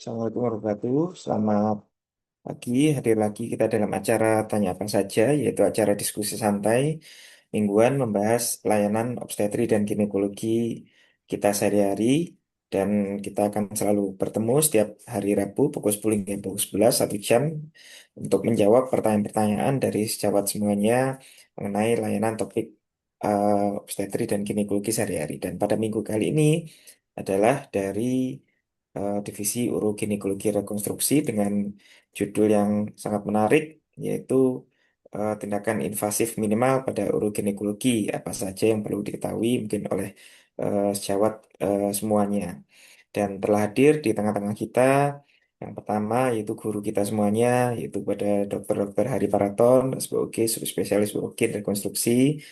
Assalamualaikum warahmatullahi wabarakatuh. Selamat pagi, hadir lagi kita dalam acara Tanya Apa Saja, yaitu acara diskusi santai mingguan membahas pelayanan obstetri dan ginekologi kita sehari-hari. Dan kita akan selalu bertemu setiap hari Rabu pukul 10 hingga pukul 11, 1 jam, untuk menjawab pertanyaan-pertanyaan dari sejawat semuanya mengenai layanan topik obstetri dan ginekologi sehari-hari. Dan pada minggu kali ini adalah dari divisi uroginekologi rekonstruksi dengan judul yang sangat menarik, yaitu tindakan invasif minimal pada uroginekologi, apa saja yang perlu diketahui mungkin oleh sejawat semuanya. Dan telah hadir di tengah-tengah kita yang pertama yaitu guru kita semuanya, yaitu pada Dr. Hari Paraton, SPOG, subspesialis urogen rekonstruksi.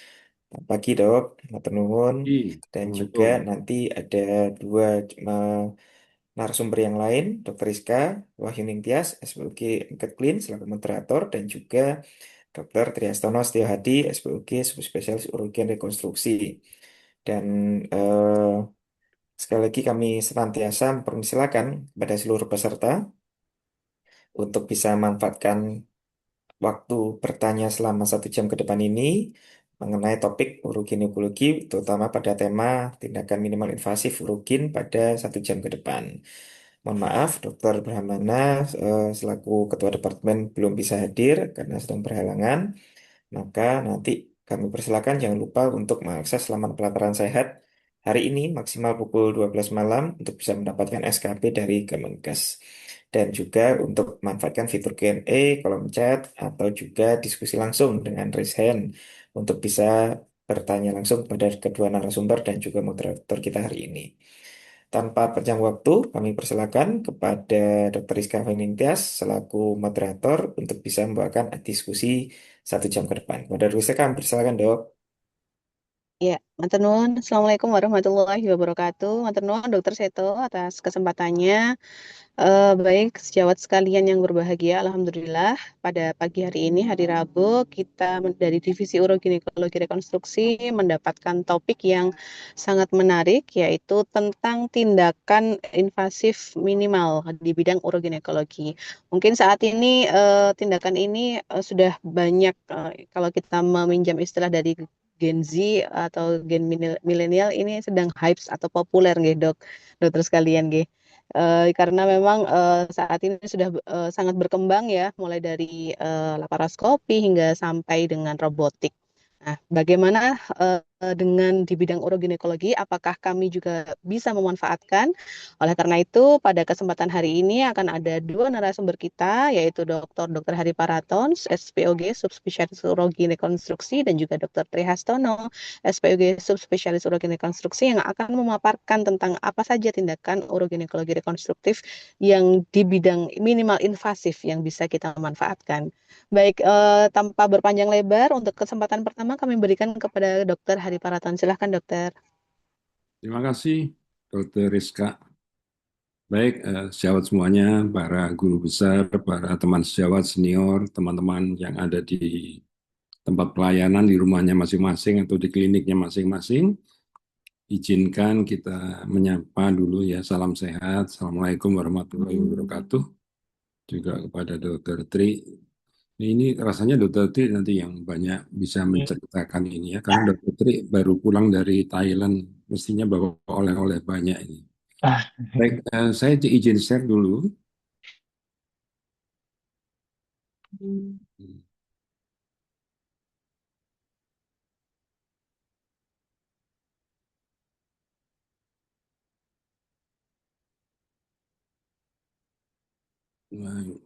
Selamat pagi dok, matur nuwun. Dan juga Assalamualaikum. nanti ada dua narasumber yang lain, Dr. Rizka Wahyuning Tias, SPOG Clean selaku moderator, dan juga Dr. Triastono Setio Hadi, SPOG subspesialis urologi dan rekonstruksi. Dan eh, sekali lagi kami senantiasa mempersilakan kepada seluruh peserta untuk bisa memanfaatkan waktu bertanya selama 1 jam ke depan ini mengenai topik uroginekologi, terutama pada tema tindakan minimal invasif urogin pada 1 jam ke depan. Mohon maaf, Dr. Brahmana selaku Ketua Departemen belum bisa hadir karena sedang berhalangan. Maka nanti kami persilakan jangan lupa untuk mengakses laman pelataran sehat hari ini maksimal pukul 12 malam untuk bisa mendapatkan SKP dari Kemenkes. Dan juga untuk manfaatkan fitur Q&A, kolom chat, atau juga diskusi langsung dengan raise hand untuk bisa bertanya langsung kepada kedua narasumber dan juga moderator kita hari ini. Tanpa panjang waktu, kami persilakan kepada Dr. Rizka Fenintias selaku moderator untuk bisa membawakan diskusi 1 jam ke depan. Pada Dr. Rizka, kami persilakan dok. Ya, matur nuwun. Assalamualaikum warahmatullahi wabarakatuh. Matur nuwun Dokter Seto atas kesempatannya. Baik, sejawat sekalian yang berbahagia, Alhamdulillah pada pagi hari ini, hari Rabu, kita dari Divisi Uroginekologi Rekonstruksi mendapatkan topik yang sangat menarik, yaitu tentang tindakan invasif minimal di bidang uroginekologi. Mungkin saat ini tindakan ini sudah banyak, kalau kita meminjam istilah dari Gen Z atau gen milenial ini sedang hype atau populer nggih, dokter sekalian nggih. Karena memang saat ini sudah sangat berkembang ya, mulai dari laparoskopi hingga sampai dengan robotik. Nah, bagaimana dengan di bidang uroginekologi, apakah kami juga bisa memanfaatkan? Oleh karena itu, pada kesempatan hari ini akan ada dua narasumber kita, yaitu Dr. Hari Paraton, SPOG, Subspesialis Urologi Rekonstruksi, dan juga Dr. Trihastono, SPOG, Subspesialis Urologi Rekonstruksi, yang akan memaparkan tentang apa saja tindakan uroginekologi rekonstruktif yang di bidang minimal invasif yang bisa kita manfaatkan. Baik, tanpa berpanjang lebar, untuk kesempatan pertama kami berikan kepada Dr. Hari Paraton. Silahkan, dokter. Terima kasih, Dr. Rizka. Baik, sejawat semuanya, para guru besar, para teman sejawat senior, teman-teman yang ada di tempat pelayanan di rumahnya masing-masing atau di kliniknya masing-masing, izinkan kita menyapa dulu ya. Salam sehat. Assalamualaikum warahmatullahi wabarakatuh. Juga kepada Dokter Tri. Ini rasanya Dokter Tri nanti yang banyak bisa menceritakan ini ya, karena Dokter Tri baru pulang dari Thailand, mestinya bawa oleh-oleh banyak ini. Baik, saya izin share dulu. Baik.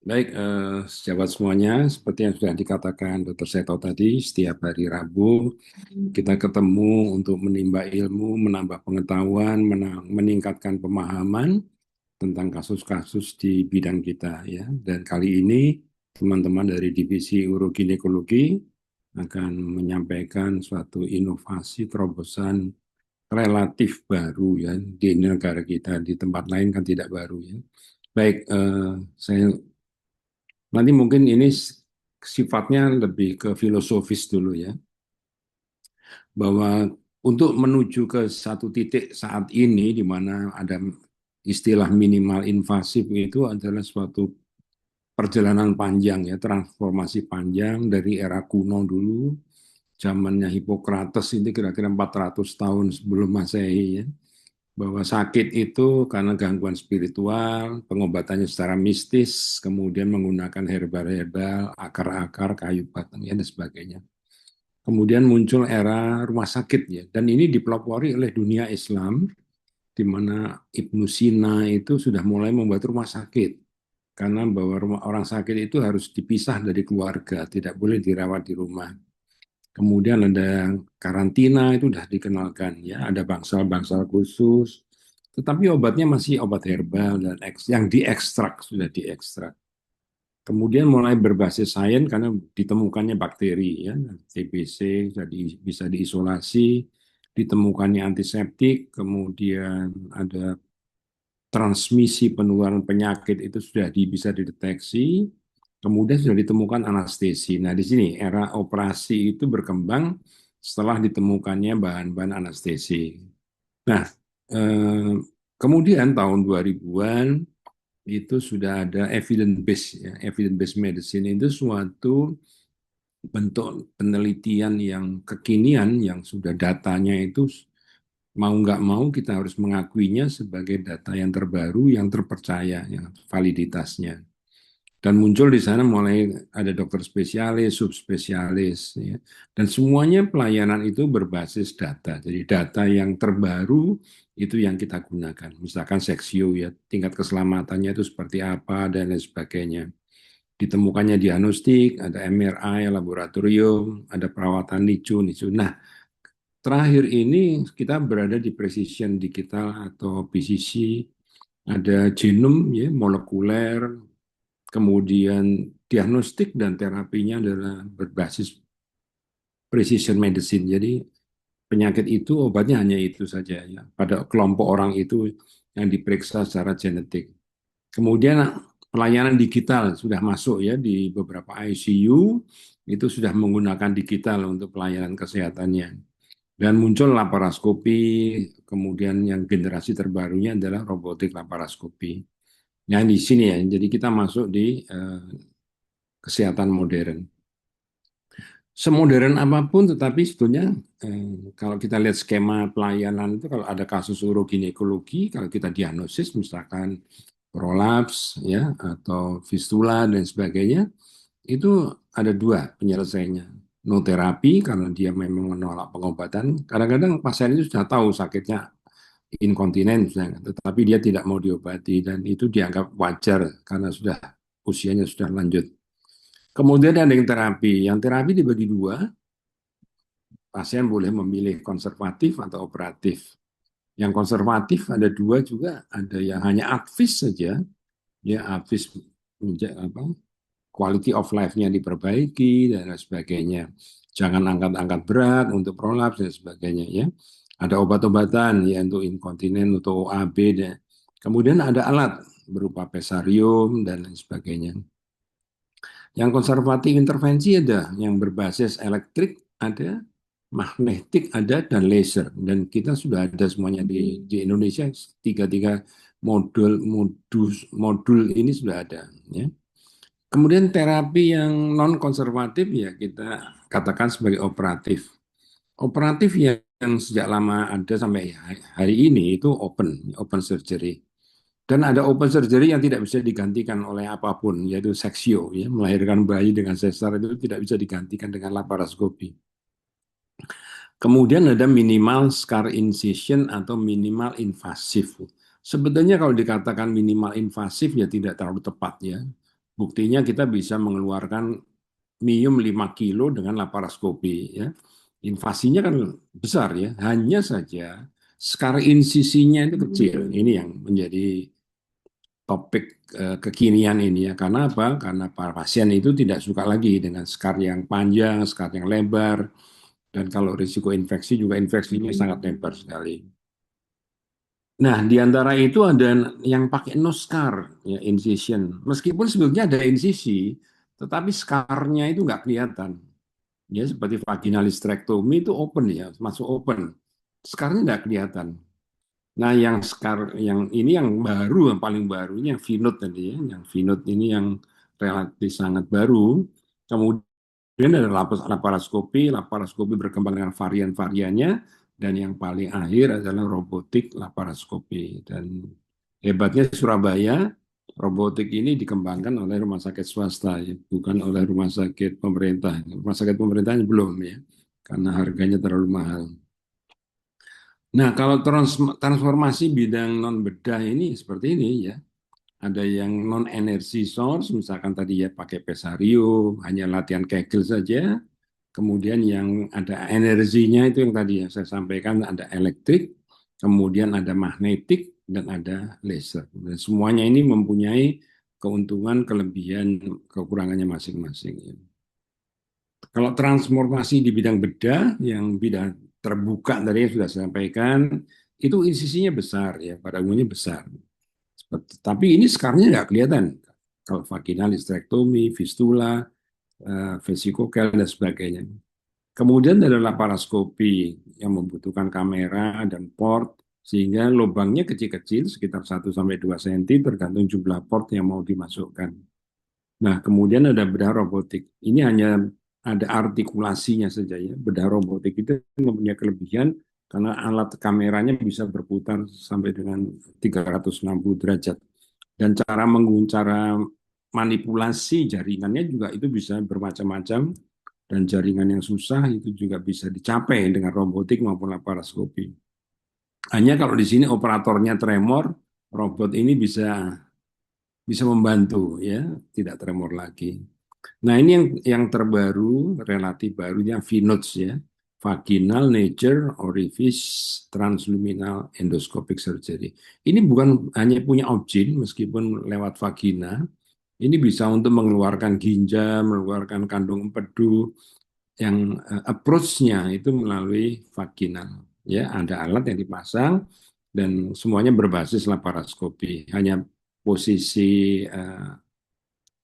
Baik, sahabat semuanya, seperti yang sudah dikatakan Dr. Seto tadi, setiap hari Rabu kita ketemu untuk menimba ilmu, menambah pengetahuan, meningkatkan pemahaman tentang kasus-kasus di bidang kita ya. Dan kali ini teman-teman dari Divisi Uroginekologi akan menyampaikan suatu inovasi terobosan relatif baru ya di negara kita, di tempat lain kan tidak baru ya. Baik, saya nanti mungkin ini sifatnya lebih ke filosofis dulu ya, bahwa untuk menuju ke satu titik saat ini di mana ada istilah minimal invasif itu adalah suatu perjalanan panjang ya, transformasi panjang dari era kuno dulu, zamannya Hippocrates ini kira-kira 400 tahun sebelum Masehi ya, bahwa sakit itu karena gangguan spiritual, pengobatannya secara mistis, kemudian menggunakan herbal-herbal, akar-akar, kayu batang, ya, dan sebagainya. Kemudian muncul era rumah sakit, ya, dan ini dipelopori oleh dunia Islam, di mana Ibnu Sina itu sudah mulai membuat rumah sakit, karena bahwa orang sakit itu harus dipisah dari keluarga, tidak boleh dirawat di rumah. Kemudian ada karantina itu sudah dikenalkan ya, ada bangsal-bangsal khusus. Tetapi obatnya masih obat herbal dan yang diekstrak sudah diekstrak. Kemudian mulai berbasis sains karena ditemukannya bakteri ya, TBC bisa diisolasi, ditemukannya antiseptik, kemudian ada transmisi penularan penyakit itu sudah bisa dideteksi, kemudian sudah ditemukan anestesi. Nah, di sini era operasi itu berkembang setelah ditemukannya bahan-bahan anestesi. Nah, eh, kemudian tahun 2000-an itu sudah ada evidence based ya. Evidence based medicine itu suatu bentuk penelitian yang kekinian yang sudah datanya itu mau nggak mau kita harus mengakuinya sebagai data yang terbaru, yang terpercaya, yang validitasnya. Dan muncul di sana mulai ada dokter spesialis, subspesialis, ya. Dan semuanya pelayanan itu berbasis data. Jadi data yang terbaru itu yang kita gunakan. Misalkan seksio, ya, tingkat keselamatannya itu seperti apa, dan lain sebagainya. Ditemukannya diagnostik, ada MRI, laboratorium, ada perawatan NICU. Nah, terakhir ini kita berada di precision digital atau PCC, ada genom ya, molekuler, kemudian diagnostik dan terapinya adalah berbasis precision medicine. Jadi penyakit itu obatnya hanya itu saja ya. Pada kelompok orang itu yang diperiksa secara genetik. Kemudian pelayanan digital sudah masuk ya di beberapa ICU itu sudah menggunakan digital untuk pelayanan kesehatannya. Dan muncul laparoskopi, kemudian yang generasi terbarunya adalah robotik laparoskopi. Nah, di sini ya, jadi kita masuk di kesehatan modern. Semodern apapun, tetapi sebetulnya kalau kita lihat skema pelayanan itu, kalau ada kasus uroginekologi, kalau kita diagnosis misalkan prolaps ya atau fistula dan sebagainya, itu ada dua penyelesaiannya. No terapi karena dia memang menolak pengobatan. Kadang-kadang pasien itu sudah tahu sakitnya inkontinen, tetapi dia tidak mau diobati dan itu dianggap wajar karena sudah usianya sudah lanjut. Kemudian ada yang terapi. Yang terapi dibagi dua. Pasien boleh memilih konservatif atau operatif. Yang konservatif ada dua juga. Ada yang hanya advis saja. Ya, advis apa, quality of life-nya diperbaiki dan sebagainya. Jangan angkat-angkat berat untuk prolaps dan sebagainya. Ya, ada obat-obatan ya untuk inkontinen, untuk OAB. Dan kemudian ada alat berupa pesarium dan lain sebagainya. Yang konservatif intervensi ada, yang berbasis elektrik ada, magnetik ada, dan laser. Dan kita sudah ada semuanya di Indonesia, tiga-tiga modul ini sudah ada. Ya. Kemudian terapi yang non konservatif ya kita katakan sebagai operatif. Operatif yang sejak lama ada sampai hari ini itu open surgery. Dan ada open surgery yang tidak bisa digantikan oleh apapun, yaitu seksio, ya, melahirkan bayi dengan sesar itu tidak bisa digantikan dengan laparoskopi. Kemudian ada minimal scar incision atau minimal invasif. Sebetulnya kalau dikatakan minimal invasif ya tidak terlalu tepat ya. Buktinya kita bisa mengeluarkan minimum 5 kilo dengan laparoskopi ya. Invasinya kan besar ya, hanya saja scar insisinya itu kecil. Ini yang menjadi topik kekinian ini ya. Karena apa? Karena para pasien itu tidak suka lagi dengan scar yang panjang, scar yang lebar, dan kalau risiko infeksi juga infeksinya sangat lebar sekali. Nah, di antara itu ada yang pakai no scar, ya, incision. Meskipun sebetulnya ada insisi, tetapi scarnya itu nggak kelihatan. Ya, seperti vaginal hysterectomy itu open ya, masuk open. Scarnya nggak kelihatan. Nah, yang scar yang ini yang baru, yang paling baru ini yang Vinod tadi ya, yang Vinod ini yang relatif sangat baru. Kemudian ada laparoskopi, laparoskopi berkembang dengan varian-variannya, dan yang paling akhir adalah robotik laparoskopi. Dan hebatnya Surabaya, robotik ini dikembangkan oleh rumah sakit swasta, ya, bukan oleh rumah sakit pemerintah. Rumah sakit pemerintah belum ya, karena harganya terlalu mahal. Nah, kalau transformasi bidang non bedah ini seperti ini ya. Ada yang non energy source, misalkan tadi ya pakai pesarium, hanya latihan Kegel saja. Kemudian yang ada energinya itu yang tadi yang saya sampaikan ada elektrik, kemudian ada magnetik dan ada laser. Dan semuanya ini mempunyai keuntungan, kelebihan, kekurangannya masing-masing. Kalau transformasi di bidang bedah, yang bidang terbuka tadi yang sudah saya sampaikan, itu insisinya besar ya, pada umumnya besar. Tapi ini sekarangnya nggak kelihatan. Kalau vaginal hysterectomy, fistula, vesikokel, dan sebagainya. Kemudian ada laparoskopi yang membutuhkan kamera dan port, sehingga lubangnya kecil-kecil, sekitar 1-2 cm, tergantung jumlah port yang mau dimasukkan. Nah, kemudian ada bedah robotik. Ini hanya ada artikulasinya saja ya. Bedah robotik itu mempunyai kelebihan karena alat kameranya bisa berputar sampai dengan 360 derajat. Dan cara manipulasi jaringannya juga itu bisa bermacam-macam. Dan jaringan yang susah itu juga bisa dicapai dengan robotik maupun laparoskopi. Hanya kalau di sini operatornya tremor, robot ini bisa membantu ya, tidak tremor lagi. Nah, ini yang terbaru, relatif barunya VNOTS ya, Vaginal Nature Orifice Transluminal Endoscopic Surgery. Ini bukan hanya punya objin, meskipun lewat vagina, ini bisa untuk mengeluarkan ginjal, mengeluarkan kandung empedu, yang approach-nya itu melalui vaginal. Ya, ada alat yang dipasang dan semuanya berbasis laparoskopi. Hanya posisi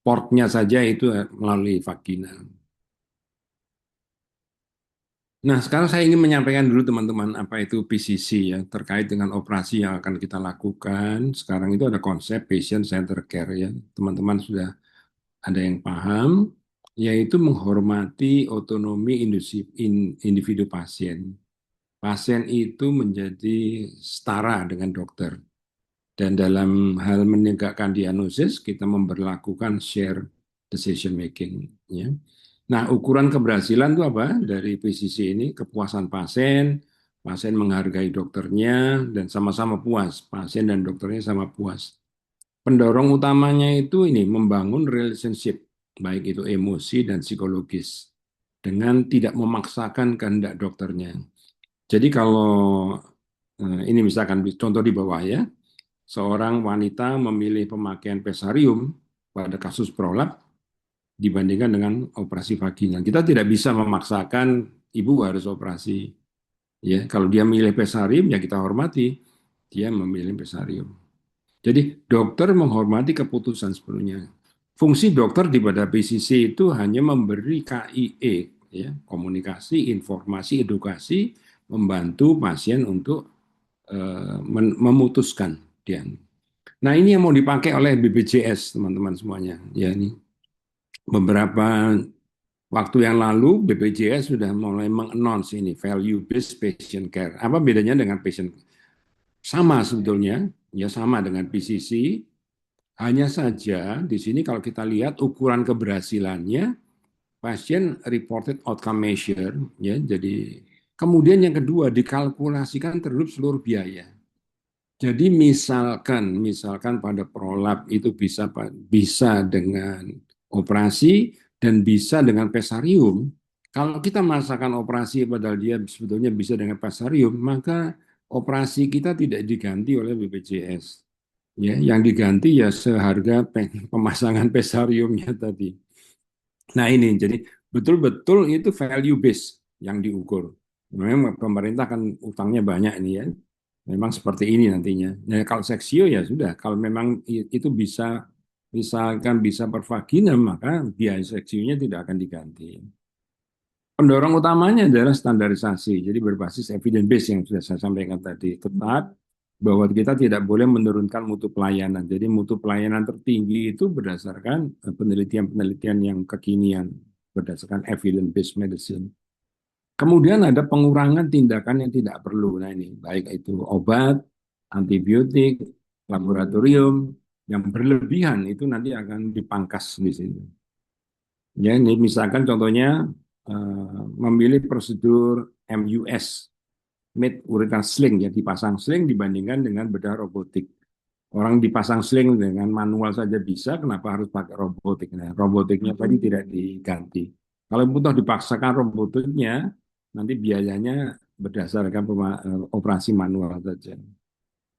portnya saja itu melalui vagina. Nah, sekarang saya ingin menyampaikan dulu teman-teman apa itu PCC ya, terkait dengan operasi yang akan kita lakukan. Sekarang itu ada konsep patient center care ya. Teman-teman sudah ada yang paham, yaitu menghormati otonomi individu pasien. Pasien itu menjadi setara dengan dokter. Dan dalam hal menegakkan diagnosis, kita memberlakukan share decision making. Ya. Nah, ukuran keberhasilan itu apa? Dari PCC ini, kepuasan pasien, pasien menghargai dokternya, dan sama-sama puas. Pasien dan dokternya sama puas. Pendorong utamanya itu ini, membangun relationship, baik itu emosi dan psikologis, dengan tidak memaksakan kehendak dokternya. Jadi kalau ini misalkan contoh di bawah ya, seorang wanita memilih pemakaian pesarium pada kasus prolap dibandingkan dengan operasi vagina. Kita tidak bisa memaksakan ibu harus operasi. Ya, kalau dia memilih pesarium ya kita hormati, dia memilih pesarium. Jadi dokter menghormati keputusan sepenuhnya. Fungsi dokter di pada PCC itu hanya memberi KIE, ya, komunikasi, informasi, edukasi, membantu pasien untuk memutuskan dia. Nah, ini yang mau dipakai oleh BPJS, teman-teman semuanya. Ya, ini beberapa waktu yang lalu BPJS sudah mulai mengannounce ini value based patient care. Apa bedanya dengan patient? Sama sebetulnya, ya sama dengan PCC. Hanya saja di sini kalau kita lihat ukuran keberhasilannya, pasien reported outcome measure, ya. Jadi kemudian yang kedua dikalkulasikan terhadap seluruh biaya. Jadi misalkan pada prolap itu bisa dengan operasi dan bisa dengan pesarium. Kalau kita merasakan operasi padahal dia sebetulnya bisa dengan pesarium, maka operasi kita tidak diganti oleh BPJS. Ya, yang diganti ya seharga pemasangan pesariumnya tadi. Nah ini jadi betul-betul itu value base yang diukur. Memang pemerintah kan utangnya banyak ini ya. Memang seperti ini nantinya. Nah, kalau seksio ya sudah. Kalau memang itu bisa misalkan bisa per vagina maka biaya seksionya tidak akan diganti. Pendorong utamanya adalah standarisasi, jadi berbasis evidence base yang sudah saya sampaikan tadi. Tetap bahwa kita tidak boleh menurunkan mutu pelayanan. Jadi mutu pelayanan tertinggi itu berdasarkan penelitian-penelitian yang kekinian, berdasarkan evidence based medicine. Kemudian ada pengurangan tindakan yang tidak perlu. Nah ini, baik itu obat, antibiotik, laboratorium, yang berlebihan itu nanti akan dipangkas di sini. Ya, ini misalkan contohnya memilih prosedur MUS, mid ureter sling, ya dipasang sling dibandingkan dengan bedah robotik. Orang dipasang sling dengan manual saja bisa, kenapa harus pakai robotik? Nah, robotiknya tadi tidak diganti. Kalau butuh dipaksakan robotiknya, nanti biayanya berdasarkan operasi manual saja.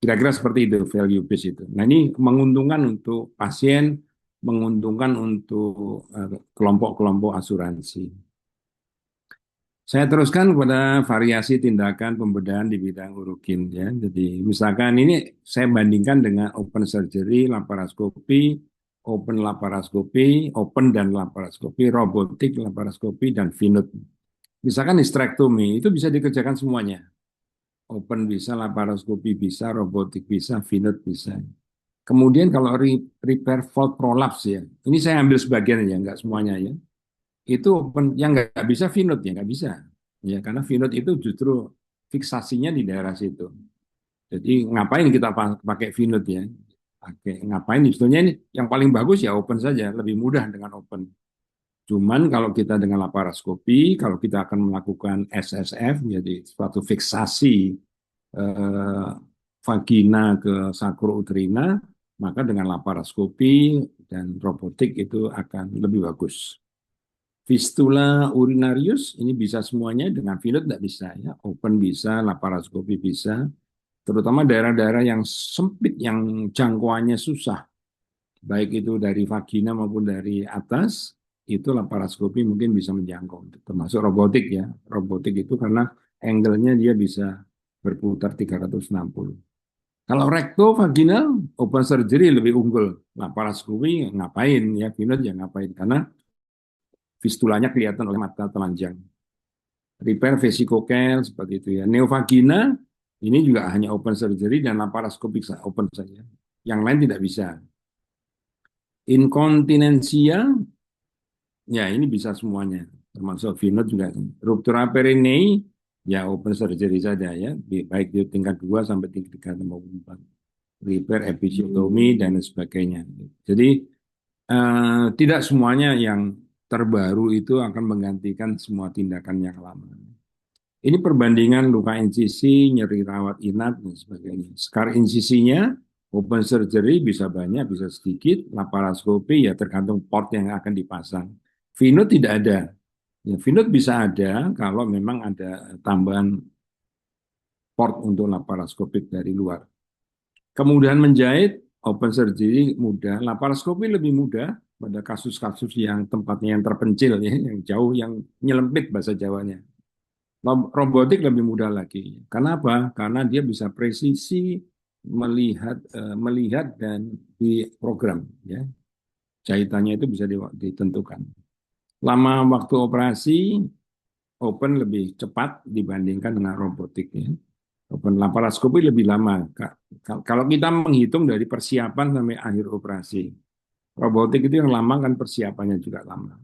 Kira-kira seperti itu value base itu. Nah ini menguntungkan untuk pasien, menguntungkan untuk kelompok-kelompok asuransi. Saya teruskan kepada variasi tindakan pembedahan di bidang urukin ya. Jadi misalkan ini saya bandingkan dengan open surgery, laparoskopi, open laparoskopi, open dan laparoskopi, robotik laparoskopi dan venut. Misalkan hysterectomy itu bisa dikerjakan semuanya. Open bisa, laparoskopi bisa, robotik bisa, venut bisa. Kemudian kalau repair fault prolapse ya, ini saya ambil sebagian ya, nggak semuanya ya. Itu yang nggak bisa venut ya, nggak bisa. Ya, karena venut itu justru fiksasinya di daerah situ. Jadi ngapain kita pakai venut ya? Oke, ngapain? Sebetulnya ini yang paling bagus ya open saja, lebih mudah dengan open. Cuman kalau kita dengan laparoskopi, kalau kita akan melakukan SSF, jadi suatu fiksasi eh, vagina ke sakrouterina, maka dengan laparoskopi dan robotik itu akan lebih bagus. Fistula urinarius ini bisa semuanya, dengan venut tidak bisa ya. Open bisa, laparoskopi bisa, terutama daerah-daerah yang sempit yang jangkauannya susah, baik itu dari vagina maupun dari atas, itu laparoskopi mungkin bisa menjangkau, termasuk robotik ya. Robotik itu karena angle-nya dia bisa berputar 360. Kalau rekto vaginal open surgery lebih unggul. Laparoskopi ngapain ya, venut ya ngapain, karena fistulanya kelihatan oleh mata telanjang. Repair vesicocele seperti itu ya. Neovagina ini juga hanya open surgery dan laparoskopik open saja. Yang lain tidak bisa. Inkontinensia ya ini bisa semuanya, termasuk venut juga. Ruptura perineum ya open surgery saja ya, baik di tingkat 2 sampai tingkat 3 maupun 4. Repair episiotomi dan sebagainya. Jadi tidak semuanya yang terbaru itu akan menggantikan semua tindakan yang lama. Ini perbandingan luka insisi, nyeri rawat inap, dan sebagainya. Scar insisinya, open surgery bisa banyak, bisa sedikit. Laparoskopi ya tergantung port yang akan dipasang. Venut tidak ada. Ya, venut bisa ada kalau memang ada tambahan port untuk laparoskopik dari luar. Kemudian menjahit, open surgery mudah, laparoskopi lebih mudah pada kasus-kasus yang tempatnya yang terpencil ya, yang jauh, yang nyelempit bahasa Jawanya. Robotik lebih mudah lagi. Kenapa? Karena dia bisa presisi, melihat dan diprogram, ya. Jahitannya itu bisa ditentukan. Lama waktu operasi open lebih cepat dibandingkan dengan robotik, ya. Open laparoskopi lebih lama. Kalau kita menghitung dari persiapan sampai akhir operasi, robotik itu yang lama kan persiapannya juga lama.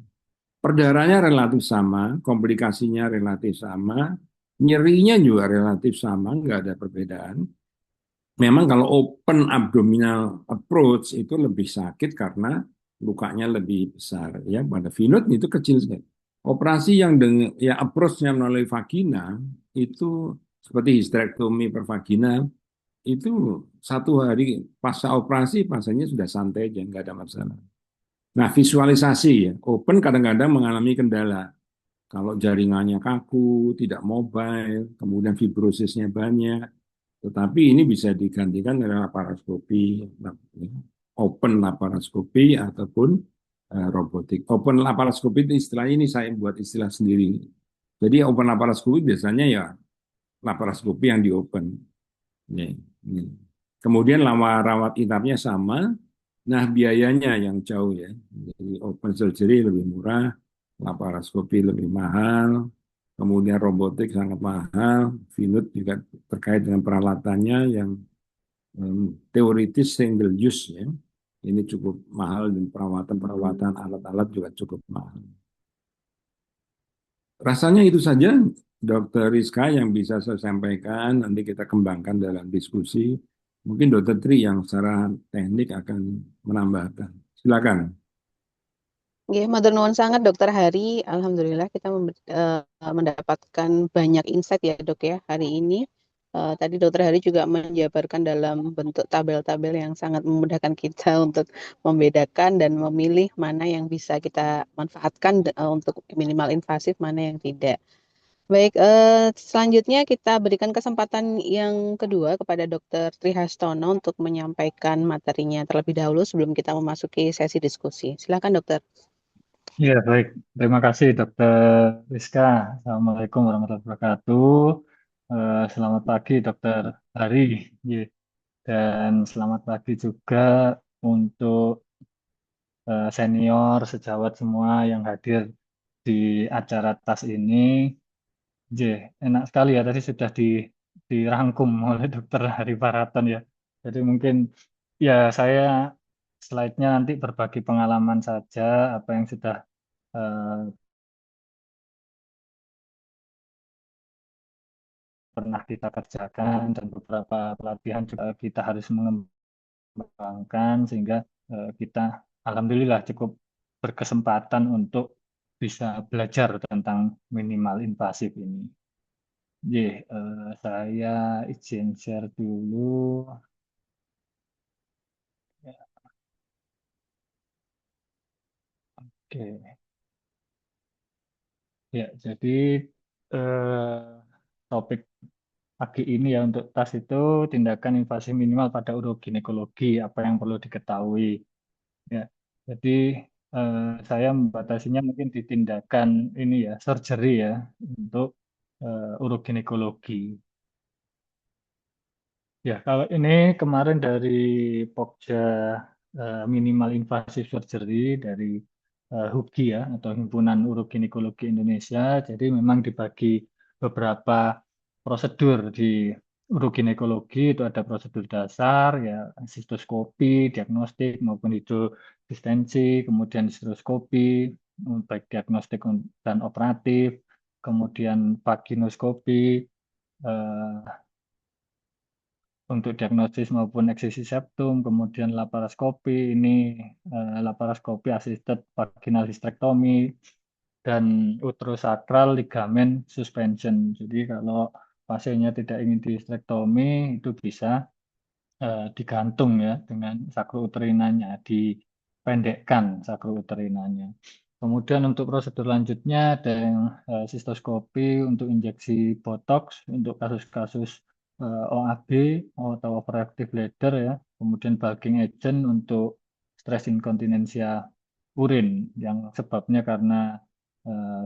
Perdarahnya relatif sama, komplikasinya relatif sama, nyerinya juga relatif sama, nggak ada perbedaan. Memang kalau open abdominal approach itu lebih sakit karena lukanya lebih besar, ya. Pada venut itu kecil sekali. Operasi yang dengan ya approach-nya melalui vagina itu seperti histerektomi per vagina itu 1 hari pasca operasi pasiennya sudah santai aja, nggak ada masalah. Nah, visualisasi, ya, open kadang-kadang mengalami kendala. Kalau jaringannya kaku, tidak mobile, kemudian fibrosisnya banyak, tetapi ini bisa digantikan oleh laparoskopi, open laparoskopi ataupun robotik. Open laparoskopi itu istilahnya, ini saya buat istilah sendiri. Jadi open laparoskopi biasanya ya laparoskopi yang di open. Ini. Kemudian rawat inapnya sama, nah biayanya yang jauh, ya. Jadi open surgery lebih murah, laparoskopi lebih mahal, kemudian robotik sangat mahal, Vinut juga terkait dengan peralatannya yang teoritis single use, ya. Ini cukup mahal dan perawatan alat-alat juga cukup mahal. Rasanya itu saja, Dokter Rizka, yang bisa saya sampaikan. Nanti kita kembangkan dalam diskusi. Mungkin Dokter Tri yang secara teknik akan menambahkan. Silakan. Nggih, matur nuwun sangat Dokter Hari. Alhamdulillah kita mendapatkan banyak insight ya Dok ya hari ini. Tadi Dokter Hari juga menjabarkan dalam bentuk tabel-tabel yang sangat memudahkan kita untuk membedakan dan memilih mana yang bisa kita manfaatkan untuk minimal invasif, mana yang tidak. Baik, selanjutnya kita berikan kesempatan yang kedua kepada Dokter Trihastono untuk menyampaikan materinya terlebih dahulu sebelum kita memasuki sesi diskusi. Silakan Dokter. Ya, baik. Terima kasih, Dokter Rizka. Assalamualaikum warahmatullahi wabarakatuh. Selamat pagi, Dokter Hari. Ya, dan selamat pagi juga untuk senior, sejawat semua yang hadir di acara TAS ini. Ya, enak sekali ya, tadi sudah dirangkum oleh Dokter Hari Paraton ya. Jadi mungkin ya saya slide-nya nanti berbagi pengalaman saja, apa yang sudah pernah kita kerjakan dan beberapa pelatihan juga kita harus mengembangkan sehingga kita alhamdulillah cukup berkesempatan untuk bisa belajar tentang minimal invasif ini. Saya izin share dulu. Oke. Ya, jadi topik pagi ini ya untuk TAS itu tindakan invasi minimal pada uroginekologi, apa yang perlu diketahui. Ya, jadi saya membatasinya mungkin di tindakan ini ya, surgery ya, untuk uroginekologi. Ya, kalau ini kemarin dari Pokja Minimal Invasive Surgery dari HUGI ya, atau Himpunan Uroginekologi Indonesia. Jadi memang dibagi beberapa prosedur di uroginekologi, itu ada prosedur dasar ya, sistoskopi, diagnostik maupun hidrodistensi, kemudian histeroskopi, baik diagnostik dan operatif, kemudian vaginoskopi, untuk diagnosis maupun eksisi septum, kemudian laparoskopi, ini laparoskopi assisted vaginal hysterectomy, dan uterosacral ligament suspension. Jadi kalau pasiennya tidak ingin dihistrektomi, itu bisa digantung ya dengan sakrouterinanya, dipendekkan sakrouterinanya. Kemudian untuk prosedur lanjutnya ada yang sistoskopi untuk injeksi botox untuk kasus-kasus OAB atau overactive bladder ya. Kemudian bulking agent untuk stres inkontinensia urin yang sebabnya karena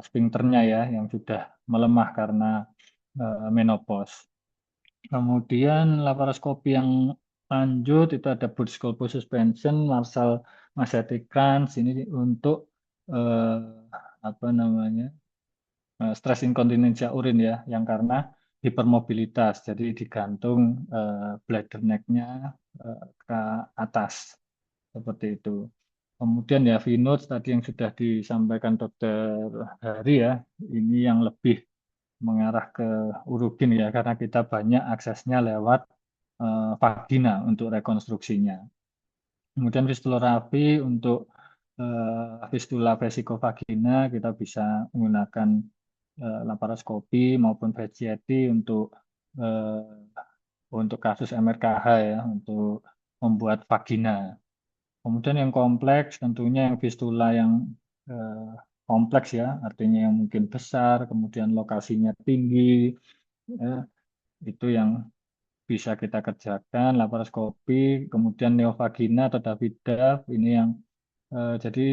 sphincternya ya yang sudah melemah karena menopause. Kemudian laparoskopi yang lanjut itu ada Booth Scalpel Suspension, Marshall Magnetic Crunch ini untuk eh, apa namanya stress incontinentia urin ya, yang karena hipermobilitas, jadi digantung bladder neck-nya ke atas seperti itu. Kemudian ya V-nodes tadi yang sudah disampaikan Dokter Hari ya, ini yang lebih mengarah ke urogen ya, karena kita banyak aksesnya lewat vagina untuk rekonstruksinya. Kemudian fistulografi untuk fistula vesicovagina kita bisa menggunakan laparoskopi maupun VCT untuk kasus MRKH ya, untuk membuat vagina. Kemudian yang kompleks tentunya yang fistula yang eh, kompleks ya, artinya yang mungkin besar, kemudian lokasinya tinggi, ya, itu yang bisa kita kerjakan laparoskopi. Kemudian neovagina atau Davidoff ini yang jadi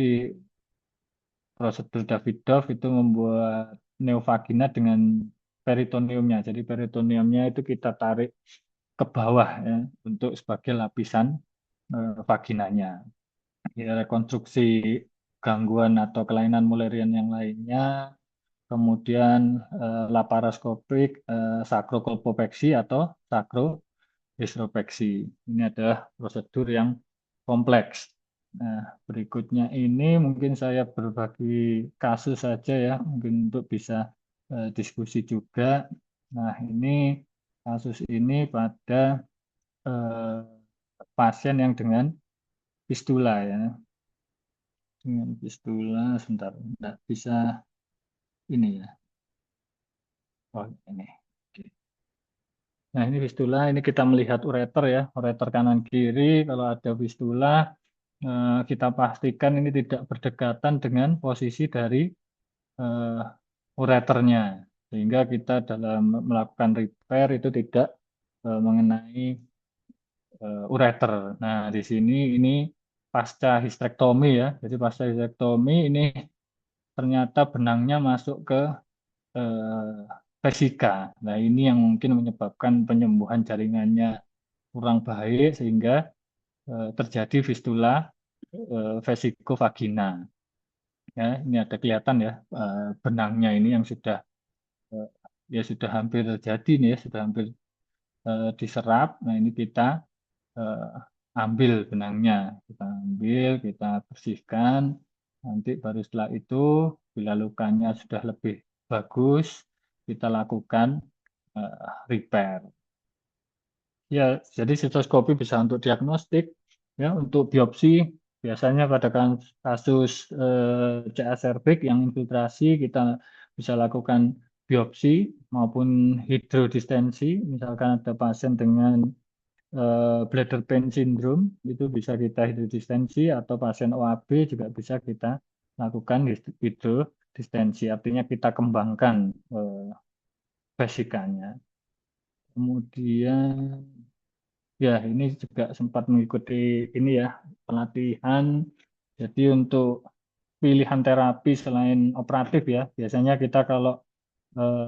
prosedur Davidoff itu membuat neovagina dengan peritoneumnya. Jadi peritoneumnya itu kita tarik ke bawah ya untuk sebagai lapisan vaginanya. Ya, rekonstruksi gangguan atau kelainan Mullerian yang lainnya, kemudian laparoskopik sakrokolpopeksi atau sakrohistropeksi. Ini adalah prosedur yang kompleks. Nah, berikutnya ini mungkin saya berbagi kasus saja ya, mungkin untuk bisa diskusi juga. Nah, ini kasus ini pada eh, pasien yang dengan fistula ya, dengan fistula. Sebentar, tidak bisa ini ya. Oh, ini. Oke. Nah, ini fistula, ini kita melihat ureter ya, ureter kanan kiri. Kalau ada fistula, kita pastikan ini tidak berdekatan dengan posisi dari ureternya. Sehingga kita dalam melakukan repair itu tidak mengenai ureter. Nah, di sini ini pasca histrektomi ya. Jadi pasca histrektomi ini ternyata benangnya masuk ke vesika. Nah, ini yang mungkin menyebabkan penyembuhan jaringannya kurang baik sehingga terjadi fistula vesikovagina. Ya, ini ada kelihatan ya benangnya ini yang sudah eh, ya sudah hampir terjadi nih ya, sudah hampir diserap. Nah, ini kita eh, ambil benangnya, kita ambil, kita bersihkan. Nanti baru setelah itu bila lukanya sudah lebih bagus, kita lakukan repair. Ya, jadi sistoskopi bisa untuk diagnostik, ya, untuk biopsi biasanya pada kasus CA cervix yang infiltrasi kita bisa lakukan biopsi maupun hidrodistensi. Misalkan ada pasien dengan bladder pain syndrome itu bisa kita hidrodistensi atau pasien OAB juga bisa kita lakukan hidrodistensi. Artinya kita kembangkan vesikanya. Kemudian ya, ini juga sempat mengikuti ini ya, pelatihan. Jadi untuk pilihan terapi selain operatif ya, biasanya kita kalau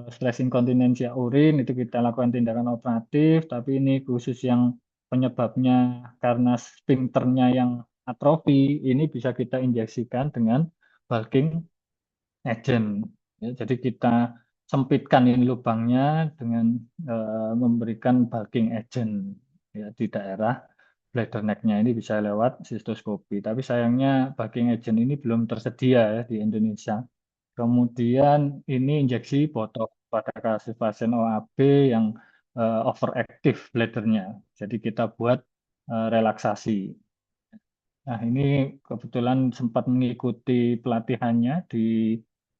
stress incontinentia urin itu kita lakukan tindakan operatif, tapi ini khusus yang penyebabnya karena sphincternya yang atrofi, ini bisa kita injeksikan dengan bulking agent. Ya, jadi kita sempitkan ini lubangnya dengan memberikan bulking agent ya, di daerah bladder neck-nya ini bisa lewat sistoskopi. Tapi sayangnya bulking agent ini belum tersedia ya di Indonesia. Kemudian ini injeksi botox pada kasus pasien OAB yang overactive bladdernya. Jadi kita buat relaksasi. Nah, ini kebetulan sempat mengikuti pelatihannya di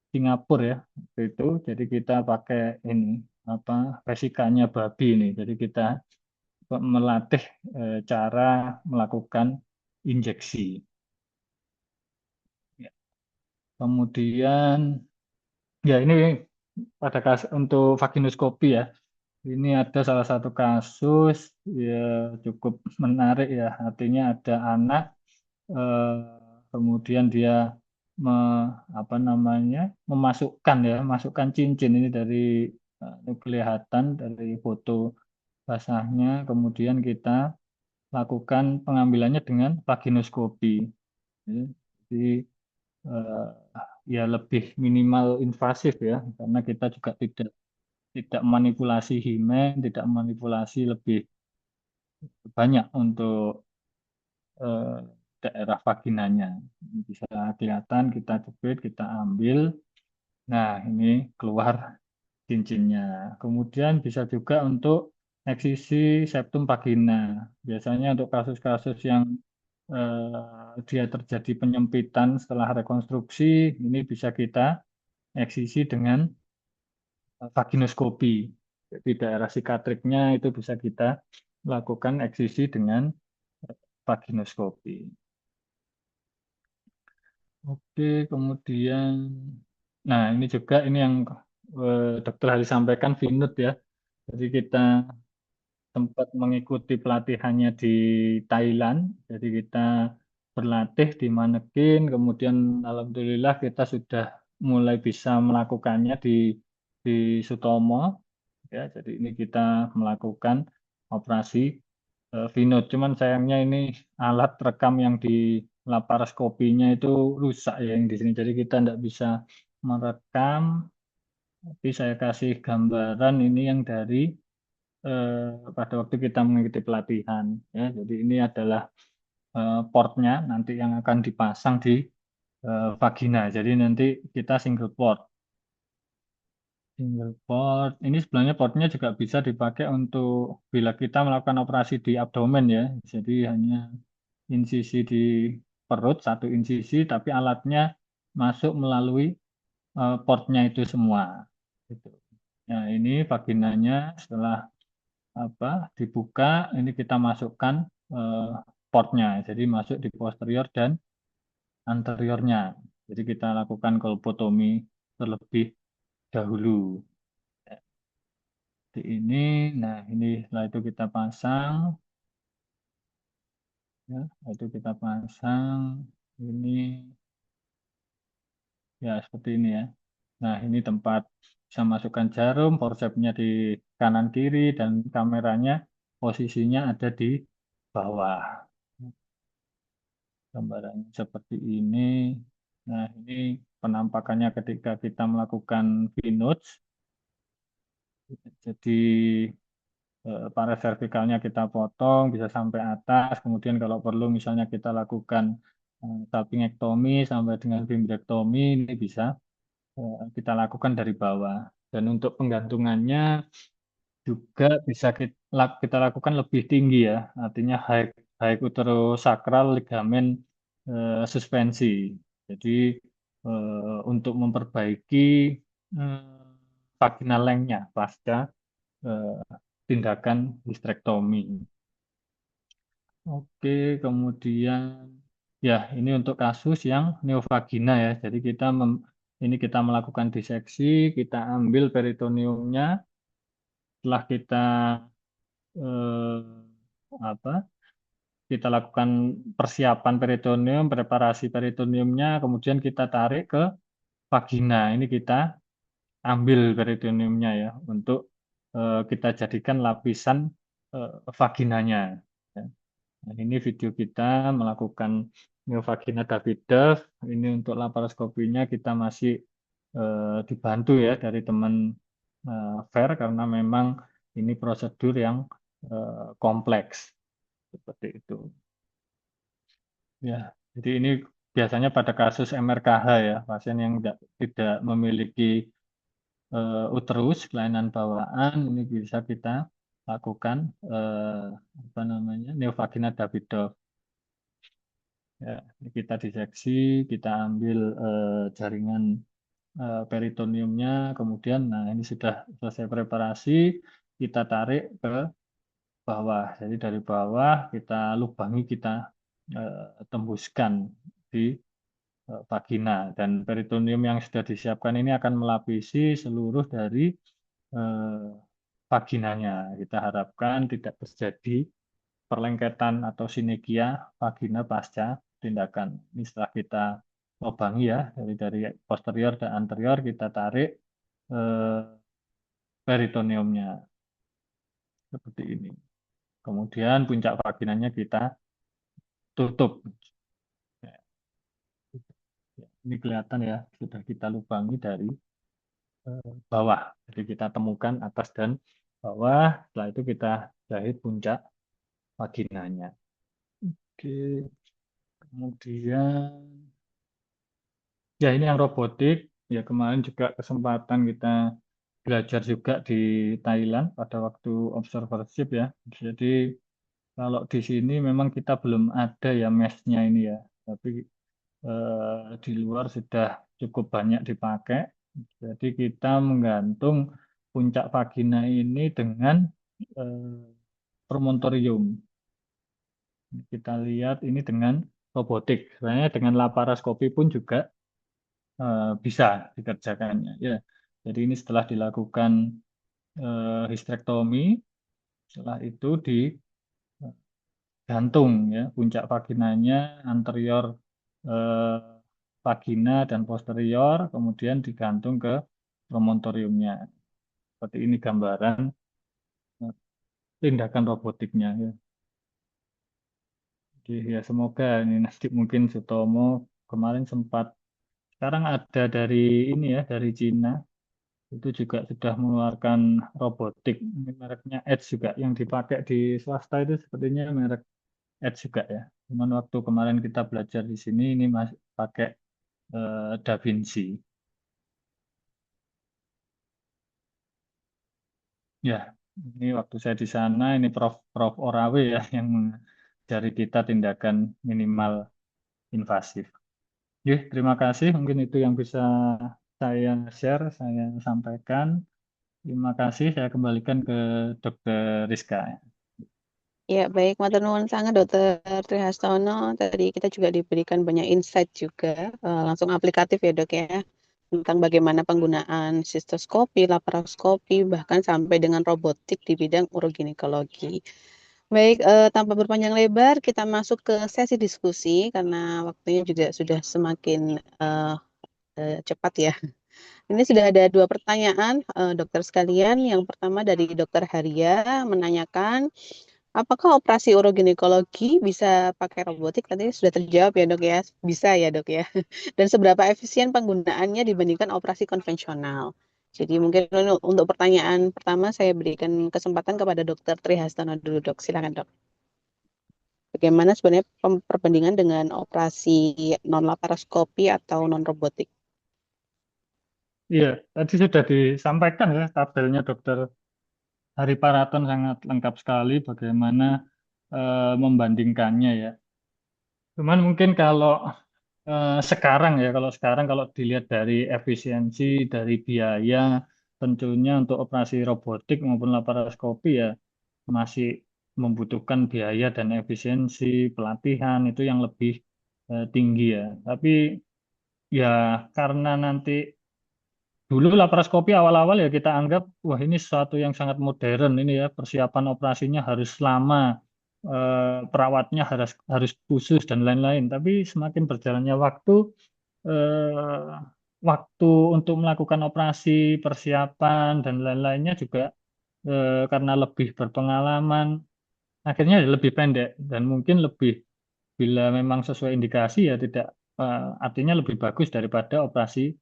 Singapura ya, waktu itu. Jadi kita pakai ini apa vesikanya babi ini. Jadi kita melatih cara melakukan injeksi. Ya. Kemudian ya ini pada kasus untuk vaginoskopi ya. Ini ada salah satu kasus ya cukup menarik ya. Artinya ada anak eh, kemudian dia me, apa namanya memasukkan ya, masukkan cincin ini dari kelihatan dari foto basahnya, kemudian kita lakukan pengambilannya dengan vaginoskopi. Jadi eh, ya lebih minimal invasif ya, karena kita juga tidak manipulasi himen, tidak manipulasi lebih banyak untuk eh, daerah vaginanya. Bisa kelihatan kita jepit, kita ambil. Nah, ini keluar cincinnya. Kemudian bisa juga untuk eksisi septum vagina. Biasanya untuk kasus-kasus yang dia terjadi penyempitan setelah rekonstruksi, ini bisa kita eksisi dengan vaginoskopi. Jadi daerah sikatriknya itu bisa kita lakukan eksisi dengan vaginoskopi. Oke, kemudian, nah ini juga ini yang Dokter Hari sampaikan VNUT ya. Jadi kita sempat mengikuti pelatihannya di Thailand. Jadi kita berlatih di manekin, kemudian alhamdulillah kita sudah mulai bisa melakukannya di Sutomo. Ya, jadi ini kita melakukan operasi VNUT. Cuman sayangnya ini alat rekam yang di laparoskopinya itu rusak ya yang di sini. Jadi kita tidak bisa merekam. Tapi saya kasih gambaran ini yang dari pada waktu kita mengikuti pelatihan. Ya, jadi ini adalah portnya nanti yang akan dipasang di vagina. Jadi nanti kita single port. Single port. Ini sebenarnya portnya juga bisa dipakai untuk bila kita melakukan operasi di abdomen ya. Jadi hanya insisi di perut, satu insisi, tapi alatnya masuk melalui portnya itu semua. Gitu. Nah, ini vaginanya setelah dibuka, ini kita masukkan eh, portnya. Jadi masuk di posterior dan anteriornya. Jadi kita lakukan kolpotomi terlebih dahulu. Di ini, nah ini setelah itu kita pasang, ya, setelah itu kita pasang ini, ya seperti ini ya. Nah ini tempat bisa masukkan jarum, forcepsnya di kanan kiri dan kameranya posisinya ada di bawah. Gambarannya seperti ini. Nah ini penampakannya ketika kita melakukan VNUT. Jadi pares vertikalnya kita potong bisa sampai atas, kemudian kalau perlu misalnya kita lakukan salpingektomi sampai dengan fimbrektomi ini bisa kita lakukan dari bawah. Dan untuk penggantungannya juga bisa kita lakukan lebih tinggi ya, artinya high uterosacral ligamen suspensi. Jadi untuk memperbaiki vaginal length-nya pasca eh, tindakan histrektomi. Oke, kemudian ya ini untuk kasus yang neovagina ya. Jadi ini kita melakukan diseksi, kita ambil peritoneumnya, setelah kita eh, apa? Kita lakukan persiapan peritoneum, preparasi peritoneumnya, kemudian kita tarik ke vagina. Ini kita ambil peritoneumnya ya untuk kita jadikan lapisan vaginanya. Ya. Nah, ini video kita melakukan neovagina Davidoff. Ini untuk laparoskopinya kita masih dibantu ya dari teman Fer karena memang ini prosedur yang kompleks seperti itu. Ya, jadi ini biasanya pada kasus MRKH ya, pasien yang tidak memiliki uterus, kelainan bawaan, ini bisa kita lakukan neovagina Davidoff. Ya, ini kita diseksi, kita ambil jaringan peritoneumnya, kemudian nah ini sudah selesai preparasi, kita tarik ke bawah. Jadi dari bawah kita lubangi, kita tembuskan di vagina dan peritoneum yang sudah disiapkan ini akan melapisi seluruh dari vaginanya. Kita harapkan tidak terjadi perlengketan atau sinegia vagina pasca tindakan. Ini setelah kita lubangi ya dari posterior dan anterior kita tarik peritoneumnya. seperti ini. Kemudian puncak vaginanya kita tutup. Ini kelihatan ya, sudah kita lubangi dari bawah. Jadi kita temukan atas dan bawah, setelah itu kita jahit puncak vaginanya. Oke, kemudian ya ini yang robotik. Ya kemarin juga kesempatan kita belajar juga di Thailand pada waktu observership ya. Jadi kalau di sini memang kita belum ada ya mesh-nya ini ya. Tapi di luar sudah cukup banyak dipakai. Jadi kita menggantung puncak vagina ini dengan promontorium. Kita lihat ini dengan robotik. Sebenarnya dengan laparoskopi pun juga bisa dikerjakannya. Ya, jadi ini setelah dilakukan histrektomi, setelah itu digantung ya puncak vaginanya anterior eh, vagina dan posterior, kemudian digantung ke promontoriumnya. Seperti ini gambaran tindakan robotiknya ya. Jadi ya semoga ini nanti mungkin Sutomo kemarin sempat sekarang ada dari ini ya dari Cina itu juga sudah mengeluarkan robotik. Ini mereknya Edge juga yang dipakai di swasta itu sepertinya merek Edge juga ya. Cuman waktu kemarin kita belajar di sini ini masih pakai Da Vinci. Ya, ini waktu saya di sana ini Prof Orawe ya yang mengajari kita tindakan minimal invasif. Oke, terima kasih. Mungkin itu yang bisa saya share, saya sampaikan. Terima kasih. Saya kembalikan ke Dr. Rizka. Ya, baik, matur nuwun sangat Dokter Trihastono. Tadi kita juga diberikan banyak insight juga, langsung aplikatif ya Dok ya, tentang bagaimana penggunaan sistoskopi, laparoskopi, bahkan sampai dengan robotik di bidang uroginekologi. Baik, tanpa berpanjang lebar, kita masuk ke sesi diskusi karena waktunya juga sudah semakin cepat ya. Ini sudah ada dua pertanyaan, dokter sekalian. Yang pertama dari Dokter Haria menanyakan, apakah operasi uroginekologi bisa pakai robotik? Tadi sudah terjawab ya dok ya, bisa ya dok ya. Dan seberapa efisien penggunaannya dibandingkan operasi konvensional? Jadi mungkin untuk pertanyaan pertama saya berikan kesempatan kepada Dokter Trihastono dulu dok, silakan dok. Bagaimana sebenarnya perbandingan dengan operasi non laparoskopi atau non robotik? Iya, tadi sudah disampaikan ya tabelnya Dokter Hari Paraton sangat lengkap sekali bagaimana membandingkannya ya. Cuman mungkin kalau sekarang ya, kalau dilihat dari efisiensi, dari biaya, tentunya untuk operasi robotik maupun laparoskopi ya masih membutuhkan biaya dan efisiensi pelatihan itu yang lebih tinggi ya. Tapi ya karena nanti dulu laparoskopi awal-awal ya kita anggap wah ini sesuatu yang sangat modern ini ya persiapan operasinya harus lama, perawatnya harus harus khusus dan lain-lain. Tapi semakin berjalannya waktu, eh, waktu untuk melakukan operasi, persiapan dan lain-lainnya juga karena lebih berpengalaman akhirnya lebih pendek dan mungkin lebih bila memang sesuai indikasi ya tidak artinya lebih bagus daripada operasi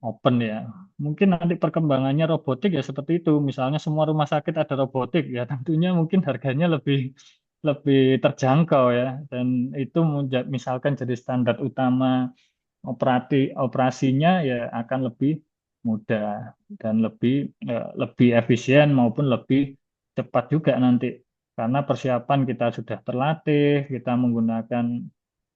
open ya. Mungkin nanti perkembangannya robotik ya seperti itu. Misalnya semua rumah sakit ada robotik ya tentunya mungkin harganya lebih lebih terjangkau ya dan itu misalkan jadi standar utama operasinya ya akan lebih mudah dan lebih efisien maupun lebih cepat juga nanti karena persiapan kita sudah terlatih, kita menggunakan